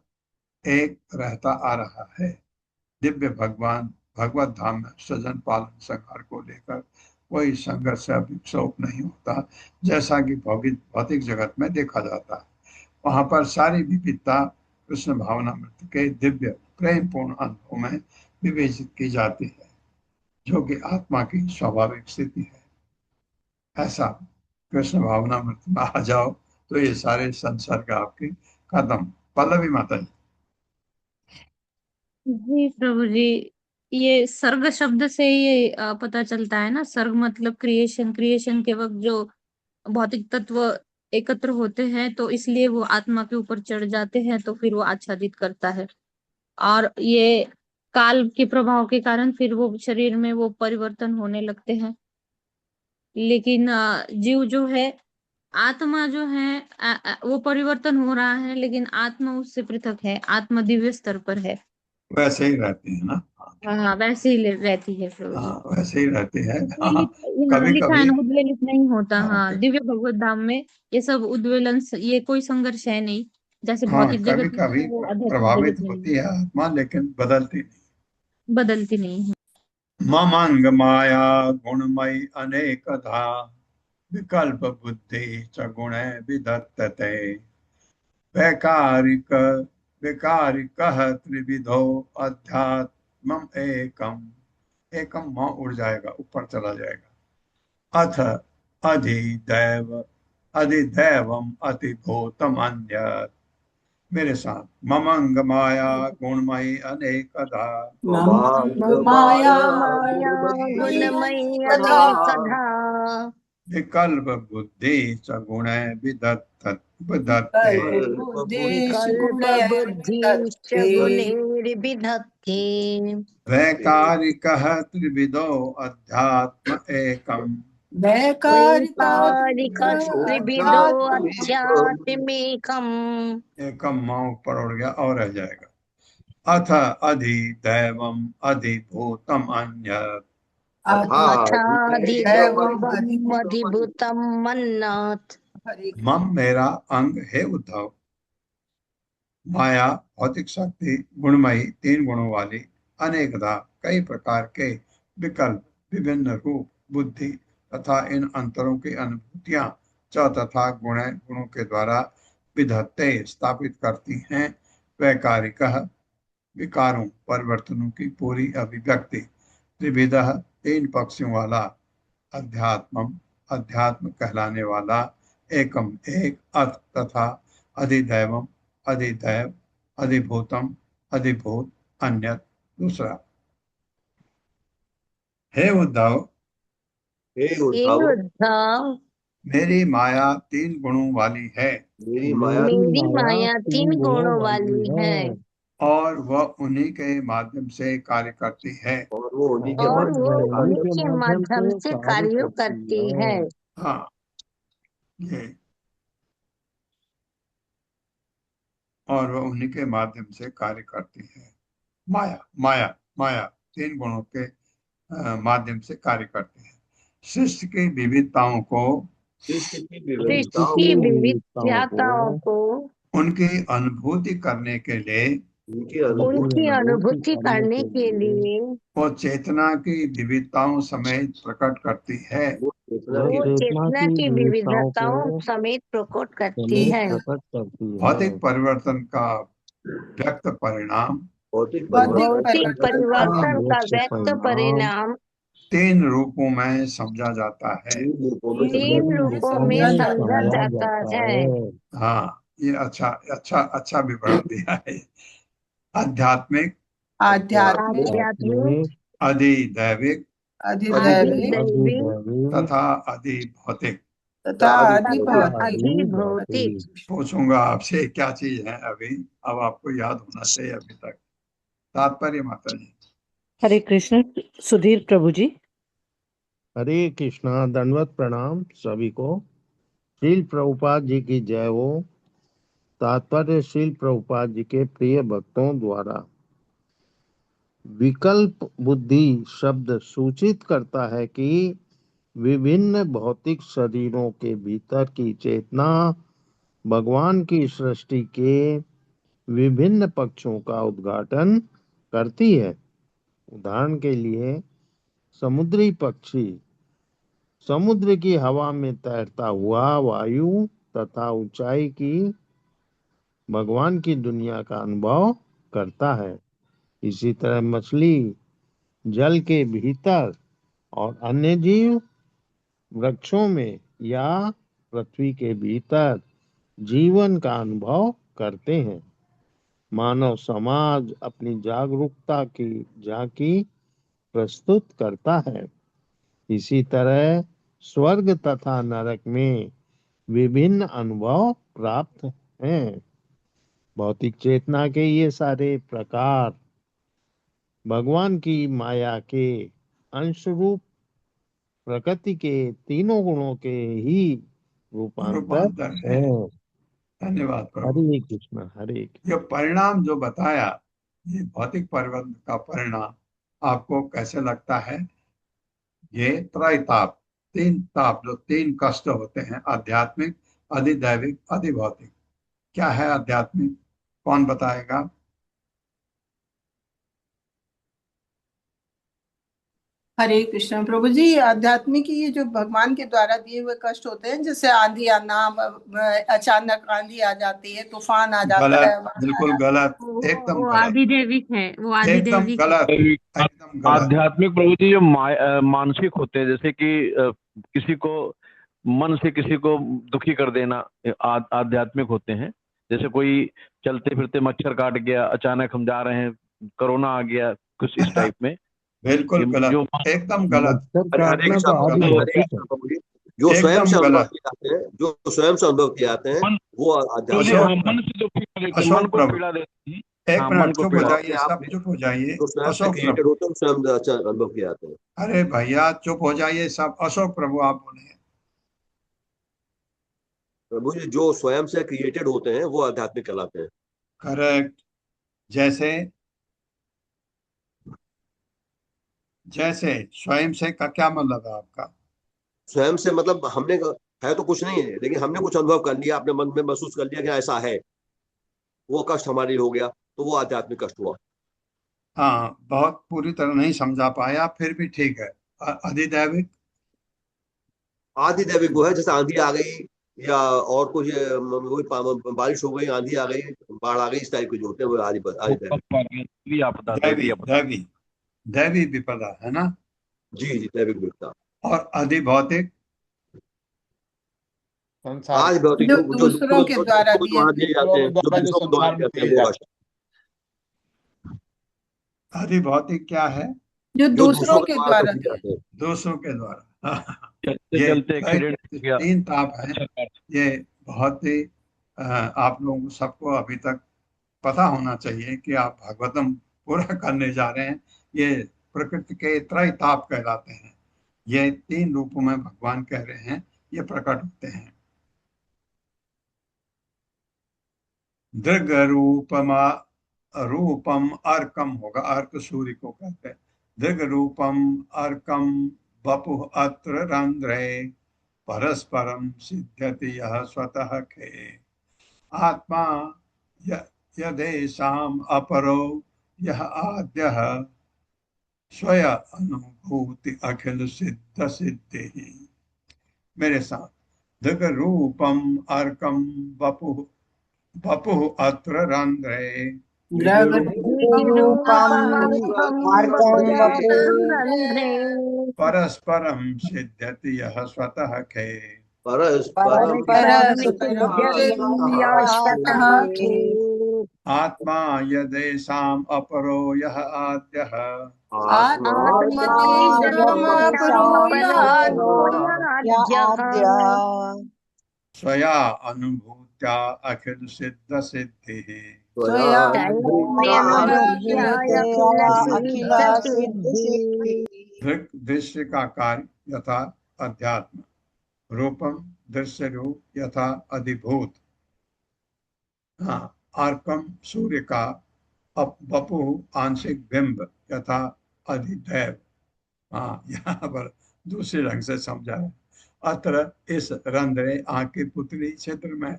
एक रहता आ रहा है। दिव्य भगवान भगवत धाम में सृजन, पालन, संहार को लेकर कोई संघर्ष या विक्षोभ नहीं होता जैसा कि भौतिक जगत में देखा जाता है। वहां पर सारी विविधता कृष्ण भावनामृत के दिव्य प्रेम पूर्ण अनुभव में विवेचित की जाती है जो कि आत्मा की स्वाभाविक स्थिति है। ऐसा कृष्ण भावनामृत में आ जाओ तो ये सारे संसर्ग आपके खत्म। पल्लवी माता जी। जी प्रभु जी, ये सर्ग शब्द से ये पता चलता है ना, सर्ग मतलब क्रिएशन। क्रिएशन के वक्त जो भौतिक तत्व एकत्र होते हैं तो इसलिए वो आत्मा के ऊपर चढ़ जाते हैं तो फिर वो आच्छादित करता है, और ये काल के प्रभाव के कारण फिर वो शरीर में वो परिवर्तन होने लगते हैं। लेकिन जीव जो है, आत्मा जो है, वो परिवर्तन हो रहा है लेकिन आत्मा उससे पृथक है, आत्मा दिव्य स्तर पर है। वैसे ही रहती है ना। हाँ, वैसे ही रहती है प्रभु जी। हाँ वैसे ही रहती है। हाँ यहाँ कभी लिखा है कभी ना, उद्वेलित नहीं होता। हाँ हाँ, दिव्य भगवत धाम में ये सब उद्वेलन, ये कोई संघर्ष है नहीं, जैसे हाँ भौतिक कभी जगत में कभी है, वो आध्यात्मिक प्रभावित जगत में होती नहीं, है आत्मा लेकिन बदलती नहीं। बदलती नहीं है। ममंग माया गुणमयी अनेकधा विकल्प बुद्धि च गुण विधत्तते वैकारिक विकारिक त्रिविधो अध्यात्मम एकम। एकम म उड़ जाएगा, ऊपर चला जाएगा। अथ अधिदैव अधिदैवम अतिभूतम अन्यत्। मेरे साथ ममंग माया गुणमयी अनेकधा ममांग माया माया माया गुणमयी गुणमयी कथा अनेकधा विकल्प बुद्धि च गुण विधत्ते बुद्धिश विकल्प गुणे बुद्धिश्च विदधते। गुणैर्विधत्ते वैकारिक त्रिविधो अध्यात्म एकम। वैकारिका वैकारिकस्त्रिविधो अध्यात्म अध्यात्मेकम् एकम माँ ऊपर उड़ गया और रह जाएगा। अथ अधिदैवम अधिभूतम अन्यत्। अथा एवं अथाधिदैवम् अधिभूतम्। अधिभूतम् मन्नात्। हरे मम मेरा अंग है उद्धव। माया भौतिक शक्ति गुणमयी तीन गुणों वाली अनेकधा कई प्रकार के विकल्प विभिन्न रूप बुद्धि तथा इन अंतरों की अनुभूतियां च तथा गुणों के द्वारा विधत्ते स्थापित करती हैं। वैकारिक विकारों परिवर्तनों की पूरी अभिव्यक्ति त्रिविध तीन पक्षों वाला अध्यात्मम अध्यात्म कहलाने वाला एकम एक अर्थ तथा अधिदैवम अधिदैव अधिभूतम अधिभूत अन्यत दूसरा। हे उद्धव हे हे उद्धव उद्धव, मेरी माया तीन गुणों वाली है मेरी माया मेरी माया तीन गुणों वाली है और वह उन्हीं के माध्यम से कार्य करती है। और वो उन्हीं के और माध्यम वो से कार्य उन्हीं के माध्यम से कार्य करती है। हाँ ये और वह उन्हीं के माध्यम से कार्य करती है। माया माया माया तीन गुणों के माध्यम से कार्य करती है। सृष्टि की विविधताओं को सृष्टि की सृष्टि विविधताओं की को विविधताओं को उनकी अनुभूति करने के लिए उनकी अनुभूति करने के लिए वो चेतना की विविधताओं समेत प्रकट करती है। वो चेतना की विविधताओं समेत प्रकट करती है। प्रकट करती है। भौतिक परिवर्तन का व्यक्त परिणाम भौतिक भौतिक परिवर्तन परिवर्तन का व्यक्त परिणाम तीन रूपों में समझा जाता है। तीन रूपों में समझा जाता है। हाँ, ये अच्छा विवरण दिया है। आध्यात्मिक, आध्यात्मिक, आध्यात्मिक, अधिदैविक अधिदैविक अधिदैविक तथा अधिभौतिक। तथा अधिभौतिक। अधिभौतिक। पूछूंगा आपसे क्या चीज है अभी, अब आपको याद होना चाहिए अभी तक। तात्पर्य माता जी। हरे कृष्ण सुधीर प्रभु जी। हरे कृष्णा, दंडवत प्रणाम सभी को। श्रील प्रभुपाद जी की जय हो। तात्पर्य श्रील प्रभुपाद जी के प्रिय भक्तों द्वारा विकल्प बुद्धि शब्द सूचित करता है कि विभिन्न भौतिक शरीरों के भीतर की चेतना भगवान की सृष्टि के विभिन्न पक्षों का उद्घाटन करती है। उदाहरण के लिए समुद्री पक्षी समुद्र की हवा में तैरता हुआ वायु तथा ऊंचाई की भगवान की दुनिया का अनुभव करता है। इसी तरह मछली जल के भीतर और अन्य जीव वृक्षों में या पृथ्वी के भीतर जीवन का अनुभव करते हैं। मानव समाज अपनी जागरूकता की झांकी प्रस्तुत करता है। इसी तरह स्वर्ग तथा नरक में विभिन्न अनुभव प्राप्त हैं। भौतिक चेतना के ये सारे प्रकार भगवान की माया के अंशरूप प्रकृति के तीनों गुणों के ही रूपांतर है। हैं। धन्यवाद प्रभु। हरे कृष्ण हरे कृष्ण। ये परिणाम जो बताया, ये भौतिक परिवर्तन का परिणाम आपको कैसे लगता है? ये त्रैताप, तीन ताप, जो तीन कष्ट होते हैं, आध्यात्मिक, अधिदैविक, अधिभौतिक। क्या है आध्यात्मिक? कौन बताएगा? हरे कृष्ण प्रभु जी। आध्यात्मिक ये जो भगवान के द्वारा दिए हुए कष्ट होते हैं, जैसे आंधी आना, अचानक आंधी आ जाती है, तूफान आ जाता है, गलत, बिल्कुल गलत, एकदम वो गलत, आदिदैविक है, वो एकदम आदिदैविक है। गलत, एकदम गलत। आध्यात्मिक प्रभु जी जो मानसिक होते हैं, जैसे कि किसी को मन से किसी को दुखी कर देना आध्यात्मिक होते हैं। जैसे कोई चलते फिरते मच्छर काट गया, अचानक हम जा रहे हैं, कोरोना आ गया, कुछ इस टाइप में। बिल्कुल गलत, एकदम गलत, हरे कृष्ण प्रभु जी, जो स्वयं एकदम से अनुभव गलत। किए जाते हैं, जो स्वयं से अनुभव किए जाते हैं, वो प्रभु जी, आध्यात्मिक। मन से जो पीड़ा देते हैं, अशोक मन को प्रभु, पीड़ा देती है। एक हाँ, मन मिनट को चुप हो पीड़ा जाइए, सब चुप हो जाइए। जो स्वयं से अशोक क्रिएटेड प्रभु, होते हैं, स्वयं अनुभव किए जाते हैं। अरे भैया चुप हो जाइए सब। अशोक प्रभु आप बोलिए। प्रभु जी, जो स्वयं से क्रिएटेड होते हैं वो आध्यात्मिक कहलाते हैं। करेक्ट। जैसे जैसे स्वयं से का क्या मतलब है आपका? स्वयं से मतलब हमने है तो कुछ नहीं है, लेकिन हमने कुछ अनुभव कर लिया, अपने मन में महसूस कर लिया कि ऐसा है, वो कष्ट हमारे लिए हो गया, तो वो आध्यात्मिक कष्ट हुआ। हाँ, बहुत पूरी तरह नहीं समझा पाया, फिर भी ठीक है। अधिदैविक? आदि दैविक वो है, जैसे आंधी आ गई या और कुछ बारिश हो गई, आंधी आ गई, बाढ़ आ गई, इस टाइप के जो होते हैं वो आदि दैविक। आपदा, दैवी, देवी आपदा। दैवी, दैवी विपदा है ना? जी जी, दैविक विपदा। और अधिभौतिक? आज भौतिक जो जो दूसरों के द्वारा दूसरों को दिए जाते हैं, जो दूसरों को द्वारा दिए जाते हैं, वो कष्ट। अधिभौतिक क्या है? जो जो दूसरों के द्वारा द्वारा दिए दिए। जाते हैं। दूसरों के द्वारा। चलते ये चलते एक्सीडेंट हो गया। तीन ताप हैं। ये बहुत ही आप लोगों को सबको अभी तक पता होना चाहिए कि आप भागवतम पूरा करने जा रहे हैं। ये प्रकृति के त्रय ताप कहलाते हैं। ये तीन रूपों में भगवान कह रहे हैं, ये प्रकट होते हैं। दृग रूपमा रूपम अर्कम होगा, अर्क सूर्य को कहते हैं। दृग रूपम अर्कम वपु अत्र रंध्रे परस्परम सिद्ध्यति यह स्वतः खे। आत्मा यदेषाम् अपरो यः आद्यः स्वय अनुभूति अखिल सिद्ध सिद्धि। मेरे साथ दिव्य रूपम अर्कम वपुः वपुः अत्र रंध्रे परस्परम सिद्ध्यति यः स्वतः खे। आत्मा यदेषाम् अपरो यः आद्यः स्वया अनुभूत्या अखिल सिद्ध सिद्धिः। दृक् दृश्य का कार्य यथा अध्यात्म, रूपम दृश्य रूप यथा अधिभूत। हाँ, अर्कम सूर्य का, वपु आंशिक बिंब यथा अधिदैव। हाँ, यहाँ पर दूसरे ढंग से समझा है। अत्र इस रंध्रे आंख की पुतली क्षेत्र में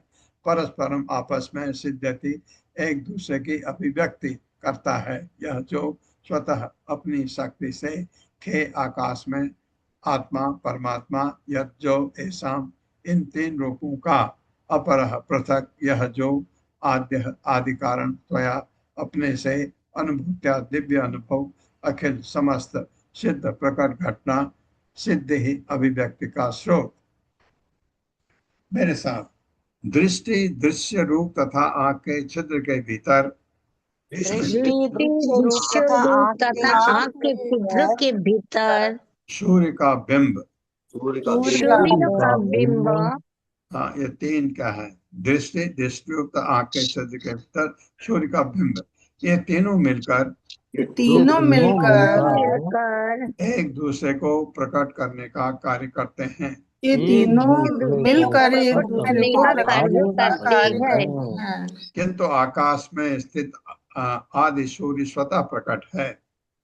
परस्परम आपस में सिद्ध्यति एक दूसरे की अभिव्यक्ति करता है। यह जो स्वतः अपनी शक्ति से खे आकाश में आत्मा परमात्मा यह जो ऐसाम इन तीन रूपों का अपरह पृथक यह जो आद्य आदि कारण त्वया अपने से अनुभूत्या दिव्य अनुभव अखिल समस्त सिद्ध प्रकट घटना सिद्ध ही अभिव्यक्ति का स्रोत। मेरे साथ दृष्टि दृश्य रूप तथा आंख के छिद्र के भीतर सूर्य का बिंब हाँ, ये तीन क्या है? दृष्टि दृष्टियुक्त आंख के छिद्र के भीतर सूर्य का बिंब, ये तीनों मिलकर एक दूसरे को प्रकट करने का कार्य करते हैं। ये तीनों मिलकर एक दूसरे को प्रकट करते हैं। किंतु आकाश में स्थित आदि सूर्य स्वतः प्रकट है।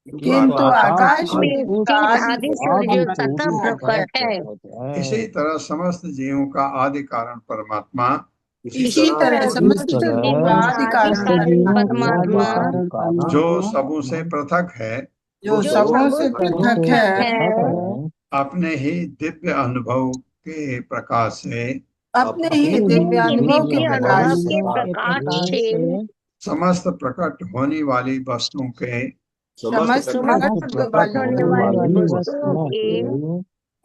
किंतु आकाश में आदि सूर्य स्वतः प्रकट है। इसी तरह समस्त जीवों का आदि कारण परमात्मा, इसी तरह समस्त जीवों का आदि कारण परमात्मा जो सबों से पृथक है, जो सबों से पृथक है, अपने ही दिव्य अनुभव के प्रकाश से अपने ही दिव्य अनुभव के प्रकाश से समस्त प्रकट होने वाली वस्तुओं के समस्त प्रकट होने वाली वस्तुओं के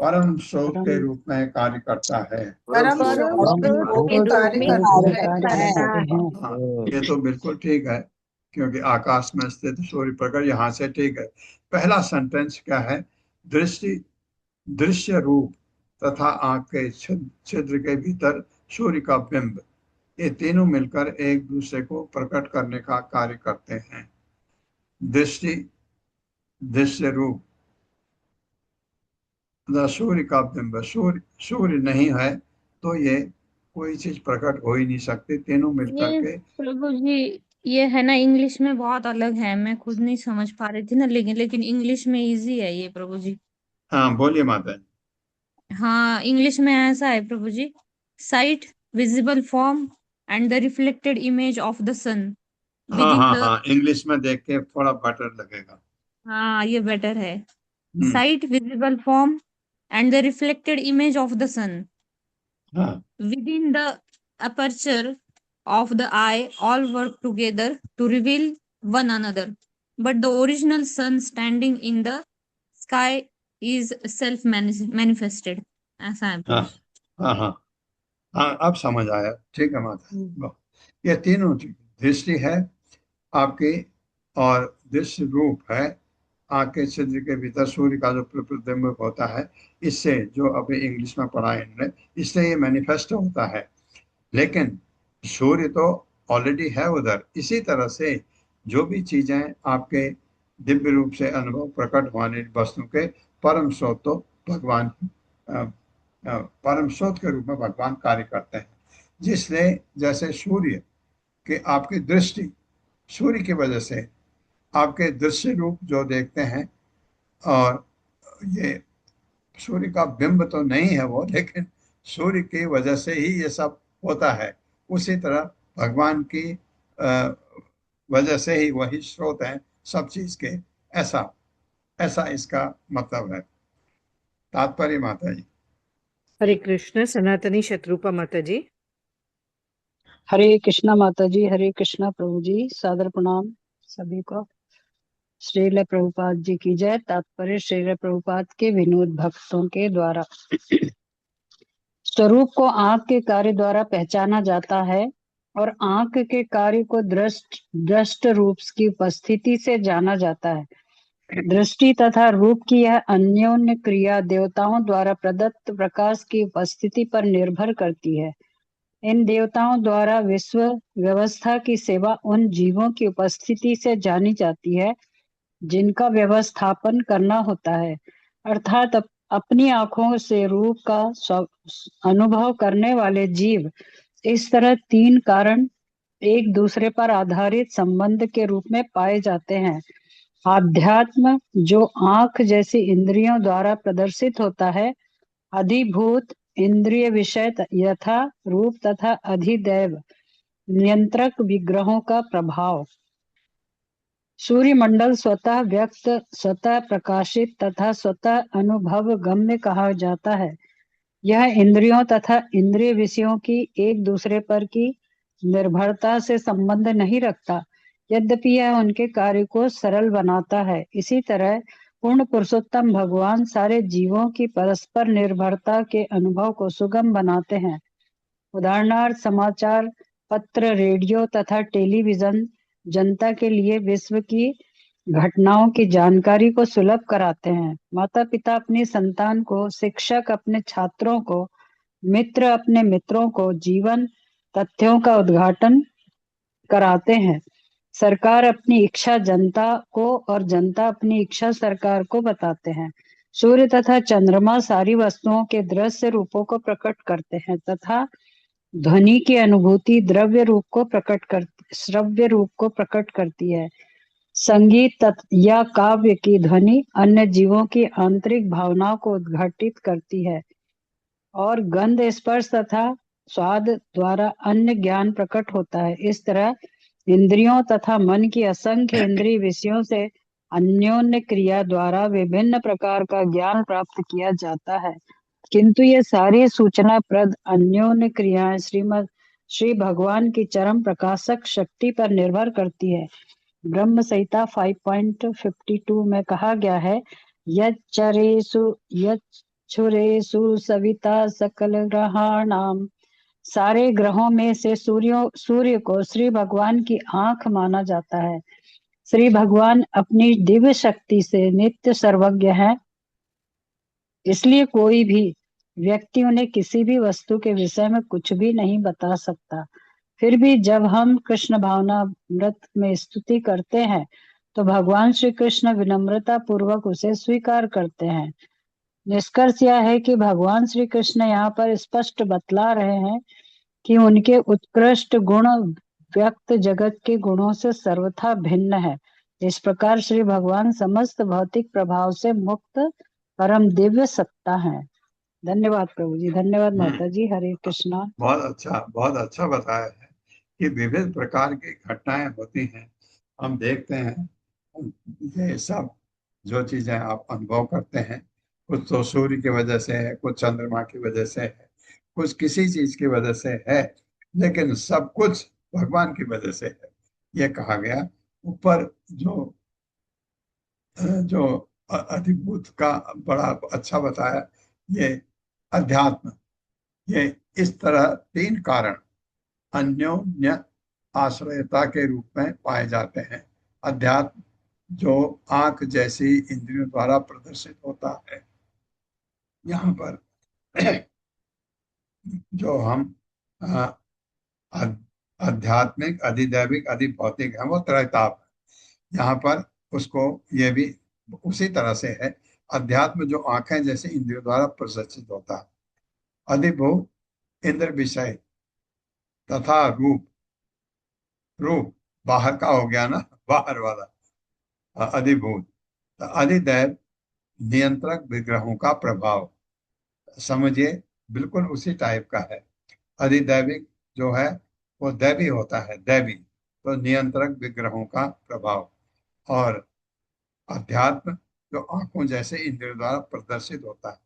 परम स्रोत के रूप में कार्य करता है। परम स्रोत के कार्य करता है। हाँ, ये तो बिल्कुल ठीक है, क्योंकि आकाश में स्थित सूर्य प्रकट यहाँ से ठीक है। पहला सेंटेंस क्या है? दृष्टि दृश्य रूप तथा आंख के छिद्र के भीतर सूर्य का बिंब, ये तीनों मिलकर एक दूसरे को प्रकट करने का कार्य करते हैं। दृष्टि दृश्य रूप सूर्य का बिंब, सूर्य नहीं है तो ये कोई चीज प्रकट हो ही नहीं सकती। तीनों मिलकर के प्रभु जी ये है ना, इंग्लिश में बहुत अलग है, मैं खुद नहीं समझ पा रही थी ना, लेकिन इंग्लिश में इजी है ये प्रभु जी। हाँ बोलिए माता जी। हाँ, इंग्लिश में ऐसा है Prabhu ji, sight visible form and the reflected image of the sun. हाँ, इंग्लिश में देख के थोड़ा बेटर लगेगा। हाँ, ये बेटर है। Site visible form and the reflected image of the sun within the aperture of the eye all work together to reveal one another, but the original sun standing in the sky is self manifested। ऐसा है। हाँ, अब समझ आया। ठीक है माता। ये तीनों दृष्टि है आपकी और दृश्य रूप है आंख के छिद्र के भीतर सूर्य का जो प्रतिबिंब होता है, इससे जो अभी इंग्लिश में पढ़ा है इन्होंने, इससे ये मैनिफेस्ट होता है। लेकिन सूर्य तो ऑलरेडी है उधर। इसी तरह से जो भी चीजें आपके दिव्य रूप से अनुभव प्रकट होने वस्तु के परम स्रोत तो भगवान, परम स्रोत के रूप में भगवान कार्य करते हैं। जिसने जैसे सूर्य के आपकी दृष्टि, सूर्य की वजह से आपके दृश्य रूप जो देखते हैं, और ये सूर्य का बिंब तो नहीं है वो, लेकिन सूर्य की वजह से ही ये सब होता है। उसी तरह भगवान की वजह से ही वही स्रोत है सब चीज के, ऐसा ऐसा इसका मतलब है। तात्पर्य माता जी। हरे कृष्ण। सनातनी शत्रुपा माता जी। हरे कृष्णा माता जी, हरे कृष्णा प्रभु जी, सादर प्रणाम सभी को। श्रील प्रभुपाद जी की जय। तात्पर्य श्रील प्रभुपाद के विनोद भक्तों के द्वारा स्वरूप को आंख के कार्य द्वारा पहचाना जाता है और आंख के कार्य को दृष्ट रूप की उपस्थिति से जाना जाता है। दृष्टि तथा रूप की यह अन्योन्य क्रिया देवताओं द्वारा प्रदत्त प्रकाश की उपस्थिति पर निर्भर करती है। इन देवताओं द्वारा विश्व व्यवस्था की सेवा उन जीवों की उपस्थिति से जानी जाती है जिनका व्यवस्थापन करना होता है, अर्थात अपनी आंखों से रूप का अनुभव करने वाले जीव इस तरह तीन कारण एक दूसरे पर आधारित संबंध के रूप में पाए जाते हैं। आध्यात्म जो आंख जैसी इंद्रियों द्वारा प्रदर्शित होता है, अधिभूत इंद्रिय विषय यथा रूप तथा अधिदैव नियंत्रक विग्रहों का प्रभाव। सूर्य मंडल स्वतः व्यक्त, स्वतः प्रकाशित तथा स्वतः अनुभव गम्य कहा जाता है। यह इंद्रियों तथा इंद्रिय विषयों की एक दूसरे पर की निर्भरता से संबंध नहीं रखता, यद्यपि यह उनके कार्य को सरल बनाता है। इसी तरह पूर्ण पुरुषोत्तम भगवान सारे जीवों की परस्पर निर्भरता के अनुभव को सुगम बनाते हैं। उदाहरणार्थ समाचार पत्र, रेडियो तथा टेलीविजन जनता के लिए विश्व की घटनाओं की जानकारी को सुलभ कराते हैं। माता पिता अपनी संतान को, शिक्षक अपने छात्रों को, मित्र अपने मित्रों को जीवन तथ्यों का उद्घाटन कराते हैं। सरकार अपनी इच्छा जनता को और जनता अपनी इच्छा सरकार को बताते हैं। सूर्य तथा चंद्रमा सारी वस्तुओं के दृश्य रूपों को प्रकट करते हैं तथा ध्वनि की अनुभूति श्रव्य रूप को प्रकट करती है। संगीत या काव्य की ध्वनि अन्य जीवों की आंतरिक भावनाओं को उद्घाटित करती है और गंध, स्पर्श तथा स्वाद द्वारा अन्य ज्ञान प्रकट होता है। इस तरह इंद्रियों तथा मन की असंख्य इंद्रिय विषयों से अन्योन्य क्रिया द्वारा विभिन्न प्रकार का ज्ञान प्राप्त किया जाता है, किंतु ये सारी सूचना प्रद अन्योन्य क्रियाएं श्री भगवान की चरम प्रकाशक शक्ति पर निर्भर करती है। ब्रह्म संहिता 5.52 में कहा गया है, यच्छुरेषु सविता सकल ग्रहाणाम। सारे ग्रहों में से सूर्य को श्री भगवान की आंख माना जाता है। श्री भगवान अपनी दिव्य शक्ति से नित्य सर्वज्ञ हैं, इसलिए कोई भी व्यक्ति उन्हें किसी भी वस्तु के विषय में कुछ भी नहीं बता सकता। फिर भी जब हम कृष्ण भावनामृत में स्तुति करते हैं तो भगवान श्री कृष्ण विनम्रता पूर्वक उसे स्वीकार करते हैं। निष्कर्ष यह है कि भगवान श्री कृष्ण यहाँ पर स्पष्ट बतला रहे हैं कि उनके उत्कृष्ट गुण व्यक्त जगत के गुणों से सर्वथा भिन्न है। इस प्रकार श्री भगवान समस्त भौतिक प्रभाव से मुक्त परम दिव्य सत्ता है। धन्यवाद प्रभु जी, धन्यवाद माता जी। हरे कृष्णा। बहुत अच्छा बताया है कि विविध प्रकार की घटनाएं होती हैं, हम देखते हैं। ये सब जो चीजें आप अनुभव करते हैं, कुछ तो सूर्य की वजह से है, कुछ चंद्रमा की वजह से है, कुछ किसी चीज की वजह से है, लेकिन सब कुछ भगवान की वजह से है। ये कहा गया। ऊपर जो जो अधिभूत का बड़ा अच्छा बताया, ये अध्यात्म, ये इस तरह तीन कारण अन्योन्य आश्रयता के रूप में पाए जाते हैं। अध्यात्म जो आंख जैसी इंद्रियों द्वारा प्रदर्शित होता है, यहाँ पर जो हम आध्यात्मिक, अधिदैविक, अधिभौतिक है, वो त्रैताप है। यहाँ पर उसको ये भी उसी तरह से है। अध्यात्म जो आंखें जैसे इंद्रियों द्वारा प्रदर्शित होता है, अधिभूत इंद्र विषय तथा रूप बाहर का हो गया ना, बाहर वाला अधिभूत। अधिदैव नियंत्रक विग्रहों का प्रभाव, समझिए बिल्कुल उसी टाइप का है। अधिदैविक जो है वो दैवी होता है, दैवी तो नियंत्रक विग्रहों का प्रभाव। और अध्यात्म जो आंखों जैसे इंद्रियों द्वारा प्रदर्शित होता है।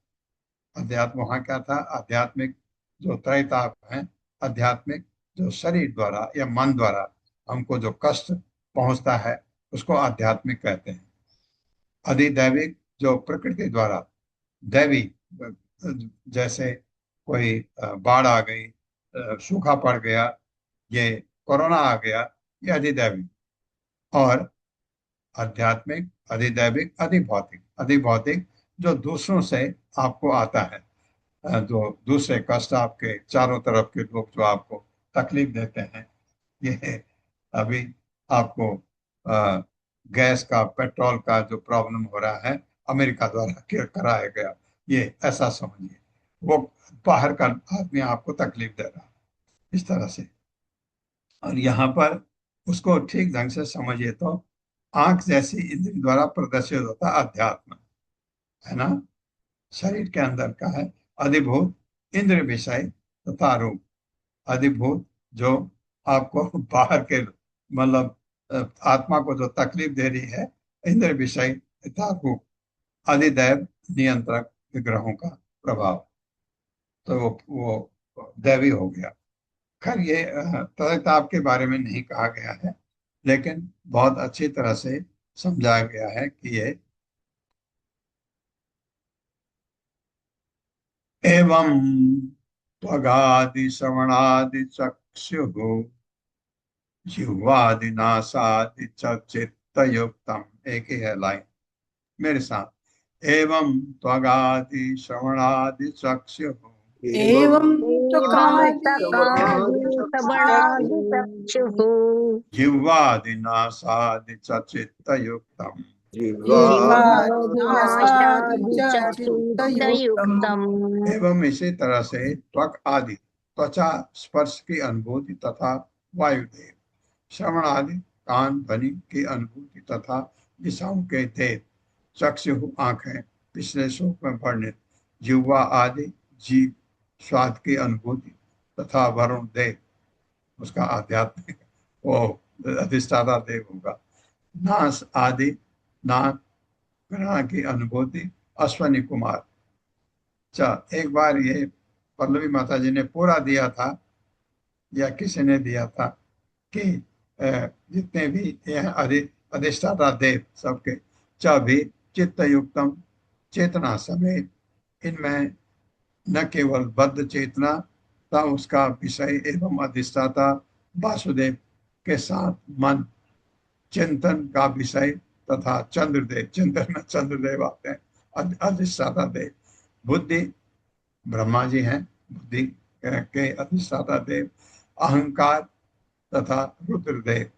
अध्यात्म वहां क्या था? आध्यात्मिक जो त्रैताप है, आध्यात्मिक जो शरीर द्वारा या मन द्वारा हमको जो कष्ट पहुंचता है उसको आध्यात्मिक कहते हैं। अधिदैविक जो प्रकृति द्वारा दैवी, जैसे कोई बाढ़ आ गई, सूखा पड़ गया, ये कोरोना आ गया, ये अधिदैविक। और आध्यात्मिक, अधिदैविक, अधिभौतिक। अधिभौतिक जो दूसरों से आपको आता है, जो दूसरे कष्ट, आपके चारों तरफ के लोग जो आपको तकलीफ देते हैं। ये अभी आपको गैस का, पेट्रोल का जो प्रॉब्लम हो रहा है अमेरिका द्वारा कराया गया, ये ऐसा समझिए, वो बाहर का आदमी आपको तकलीफ दे रहा है इस तरह से। और यहाँ पर उसको ठीक ढंग से समझिए तो आंख जैसी इंद्रिय द्वारा प्रदर्शित होता अध्यात्म है ना, शरीर के अंदर का है। अधिभूत इंद्र विषय तथा रूप। अधिभूत जो आपको बाहर के, मतलब आत्मा को जो तकलीफ दे रही है, इंद्र विषय तथा रूप। अधिदैव नियंत्रक विग्रहों का प्रभाव, तो वो दैवी हो गया। खैर ये त्रैताप के बारे में नहीं कहा गया है, लेकिन बहुत अच्छी तरह से समझाया गया है कि ये एवं त्वगादि श्रवणादि चक्षुः जिह्वादि नासादि च चित्तयुक्तम। एक ही है लाइन, मेरे साथ। एवं त्वगादि श्रवणादि चक्षुः एवं जिह्वादि नासादि च चित्तयुक्तम। एवं इसी तरह से त्वक आदि त्वचा स्पर्श की अनुभूति तथा वायुदेव। श्रवण आदि कान ध्वनि की अनुभूति तथा दिशाओं के देव। चक्षु आंखें पिछले श्लोक में वर्णित। जिह्वा आदि जीव स्वाद की अनुभूति तथा वरुण देव, उसका आध्यात्मिक वो अधिष्ठाता देव होगा। नास आदि नाक ग्रहण की अनुभूति अश्वनी कुमार। अच्छा, एक बार ये पल्लवी माता जी ने पूरा दिया था या किसी ने दिया था कि जितने भी अधिष्ठाता देव सबके च भी चित्त युक्तम, चेतना समेत, इनमें न केवल बद्ध चेतना था उसका विषय एवं अधिष्ठाता वासुदेव के साथ मन, चिंतन का विषय तथा चंद्रदेव, चिंतन में चंद्रदेव आते हैं, अधिष्ठाता देव। बुद्धि ब्रह्मा जी हैं, बुद्धि के अधिष्ठाता देव। अहंकार तथा रुद्रदेव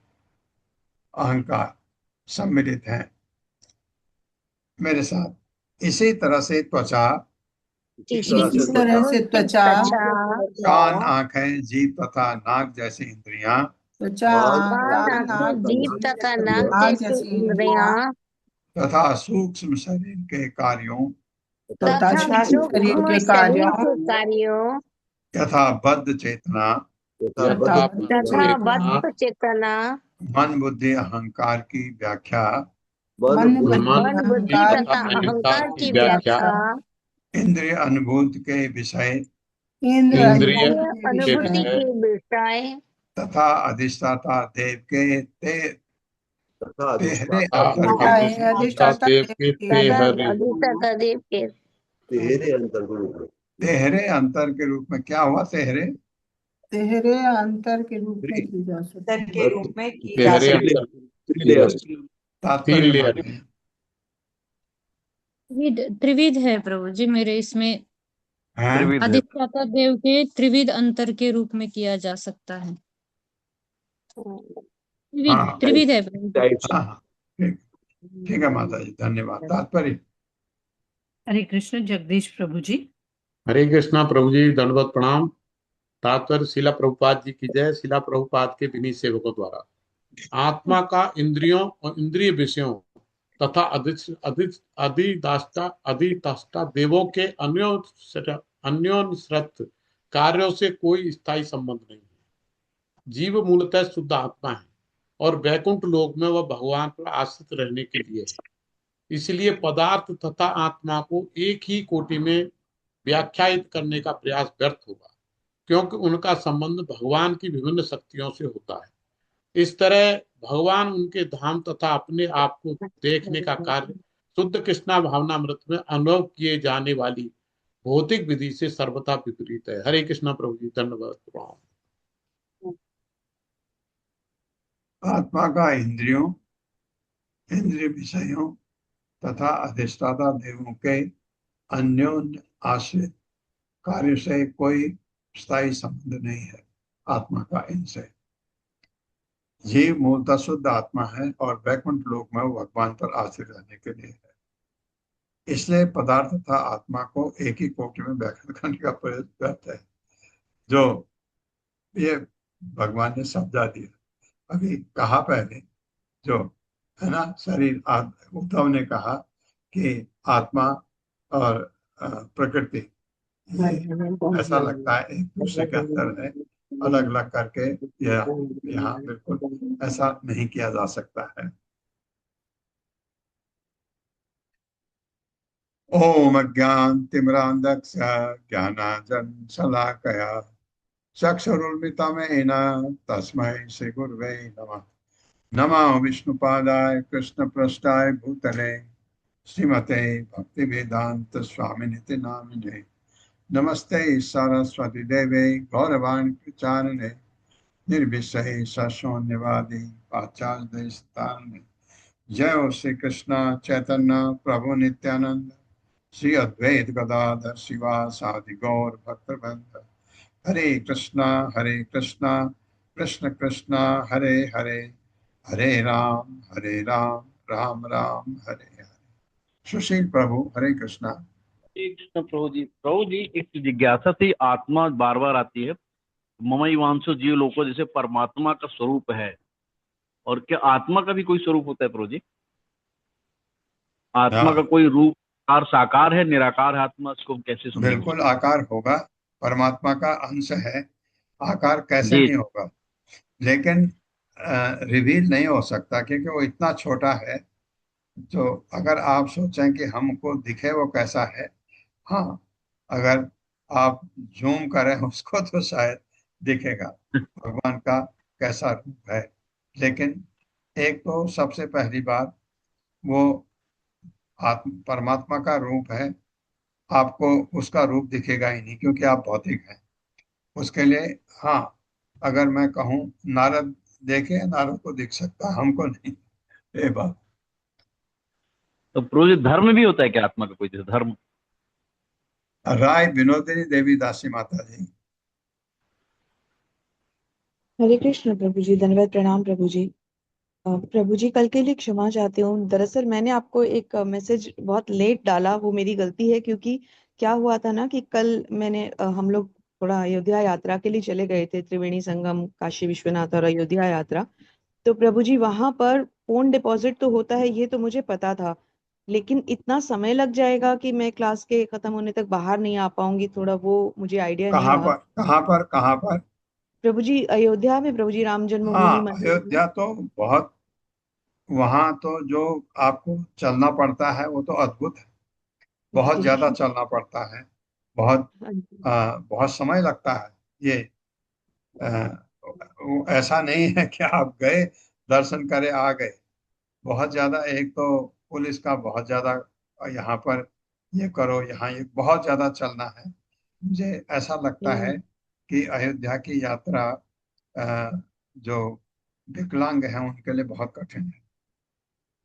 अहंकार सम्मिलित हैं मेरे साथ। इसी तरह से त्वचा, कान, आंखें, जीभ तथा नाक जैसी इंद्रियां, तथा सूक्ष्म शरीर के कार्यों, यथा बद्ध चेतना, मन बुद्धि अहंकार की व्याख्या, इंद्रिय अनुभूति के विषय, तथा अधिष्ठाता देव के तेहरे अंतर के रूप में। क्या हुआ? तेहरे अंतर के रूप में की जा सकती। त्रिविध है प्रभु जी मेरे इसमें। अधिष्ठाता देव के त्रिविध अंतर के रूप में किया जा सकता है। त्रिविध है प्रभु जी। ठीक है माता जी, धन्यवाद। तात्पर्य। हरे कृष्ण जगदीश प्रभु जी। हरे कृष्णा प्रभु जी, दंडवत प्रणाम। तात्पर्य शिला प्रभुपाद जी की जय। शिला प्रभुपाद के विनीत सेवकों द्वारा आत्मा का इंद्रियों और इंद्रिय विषयों तथा अधिष्ठाता देवों के अन्योन्यश्रत कार्यों से कोई स्थायी संबंध नहीं है। जीव मूलतः शुद्ध आत्मा है और वैकुंठ लोक में वह भगवान पर आश्रित रहने के लिए है। इसलिए पदार्थ तथा आत्मा को एक ही कोटि में व्याख्यायित करने का प्रयास व्यर्थ होगा, क्योंकि उनका संबंध भगवान की विभिन्न शक्तियों से होता है। इस तरह भगवान, उनके धाम तथा अपने आप को देखने का कार्य शुद्ध कृष्णा भावनामृत में अनुभव किए जाने वाली भौतिक विधि से सर्वथा विपरीत है। हरे कृष्णा प्रभु जी, धन्यवाद प्रणाम। आत्मा का इंद्रियों, इंद्रिय विषयों तथा अधिष्ठाता देवों के अन्योन्य आश्रित कार्य से कोई स्थायी संबंध नहीं है। आत्मा का इनसे जीव मूलतः शुद्ध आत्मा है और वैकुंठ लोक में वो भगवान पर आश्रित रहने के लिए है। इसलिए पदार्थ तथा आत्मा को एक ही कोटि में व्याख्या करने का प्रयास व्यर्थ है, जो ये भगवान ने समझा दिया। अभी कहा पहले जो है ना, शरीर, उद्धव ने कहा कि आत्मा और प्रकृति ये ऐसा लगता है एक दूसरे के अंदर है, अलग अलग करके यहाँ बिल्कुल ऐसा नहीं किया जा सकता है। ओम अज्ञानतिमिरान्धस्य ज्ञानाञ्जनशलाकया चक्षुरुन्मिलितं तस्मै श्रीगुरवे नमः। नमः विष्णुपादाय कृष्णपृष्ठाय भूतले श्रीमते भक्तिवेदांत स्वामिनिति नामिने। नमस्ते सरस्वती देवे गौरवाणी प्रचारिणे निर्विशेष शून्यवादी पाश्चात्य देशतारिणे। जय हो श्री कृष्ण चैतन्य प्रभु नित्यानंद, श्री अद्वैत गदाधर शिवासादि गौर भक्तवृंद। हरे कृष्णा कृष्ण कृष्ण हरे हरे, हरे राम राम राम हरे हरे। सुशील प्रभु, हरे कृष्णा। प्रभु जी एक जिज्ञासा थी, आत्मा बार बार आती है, ममैवांसो जीव लोको, जैसे परमात्मा का स्वरूप है, और क्या आत्मा का भी कोई स्वरूप होता है प्रभु जी? आत्मा का कोई रूप साकार है, निराकार है आत्मा, इसको कैसे समझें? बिल्कुल आकार होगा, परमात्मा का अंश है, आकार कैसे नहीं होगा, लेकिन रिवील नहीं हो सकता क्योंकि वो इतना छोटा है। तो अगर आप सोचें कि हमको दिखे वो कैसा है, हाँ, अगर आप जूम करें उसको तो शायद दिखेगा भगवान का कैसा रूप है। लेकिन एक तो सबसे पहली बात, वो परमात्मा का रूप है, आपको उसका रूप दिखेगा ही नहीं क्योंकि आप भौतिक हैं। उसके लिए हाँ, अगर मैं कहूँ नारद देखे, नारद को दिख सकता, हमको नहीं, ये बात। तो प्रभु जी धर्म भी होता है क्या आत्मा का कोई, जैसे धर्म? राय विनोदिनी देवी दासी माता जी। हरे कृष्ण प्रभु जी, धन्यवाद प्रणाम प्रभु जी। प्रभु जी कल के लिए क्षमा चाहती हूँ। दरअसल मैंने आपको एक मैसेज बहुत लेट डाला, वो मेरी गलती है, क्योंकि क्या हुआ था ना कि कल मैंने हम लोग थोड़ा अयोध्या यात्रा के लिए चले गए थे, त्रिवेणी संगम, काशी विश्वनाथ और अयोध्या यात्रा। तो प्रभु जी वहां पर फोन डिपॉजिट तो होता है, ये तो मुझे पता था, लेकिन इतना समय लग जाएगा कि मैं क्लास के खत्म होने तक बाहर नहीं आ पाऊंगी, थोड़ा वो मुझे आइडिया नहीं कहाँ रहा। पर कहाँ पर? प्रभु जी अयोध्या में, प्रभु जी राम जन्मभूमि हाँ, मंदिर में। अयोध्या तो बहुत, वहां तो जो आपको चलना पड़ता है वो तो अद्भुत है, बहुत ज्यादा चलना पड़ता है, बहुत बहुत समय लगता है। ये वो ऐसा नहीं है कि आप गए, दर्शन करे, आ गए। बहुत ज्यादा, एक तो पुलिस का बहुत ज्यादा, यहाँ पर ये करो, यहाँ ये बहुत ज्यादा चलना है। मुझे ऐसा लगता है कि अयोध्या की यात्रा जो विकलांग हैं उनके लिए बहुत कठिन है।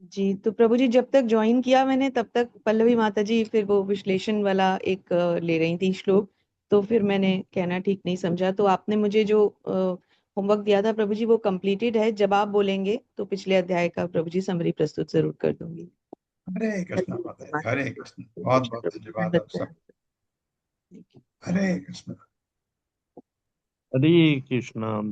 जी, तो प्रभु जी जब तक ज्वाइन किया मैंने तब तक पल्लवी माता जी फिर वो विश्लेषण वाला एक ले रही थी श्लोक, तो फिर मैंने कहना ठीक नहीं समझा। तो आपने मुझे जो होमवर्क दिया था प्रभु जी वो कंप्लीटेड है। जब आप बोलेंगे तो पिछले अध्याय का प्रभु जी समरी प्रस्तुत जरूर कर दूंगी। हरे कृष्ण माता, हरे कृष्ण, बहुत बहुत धन्यवाद आप सब। हरे कृष्ण। हरे कृष्ण।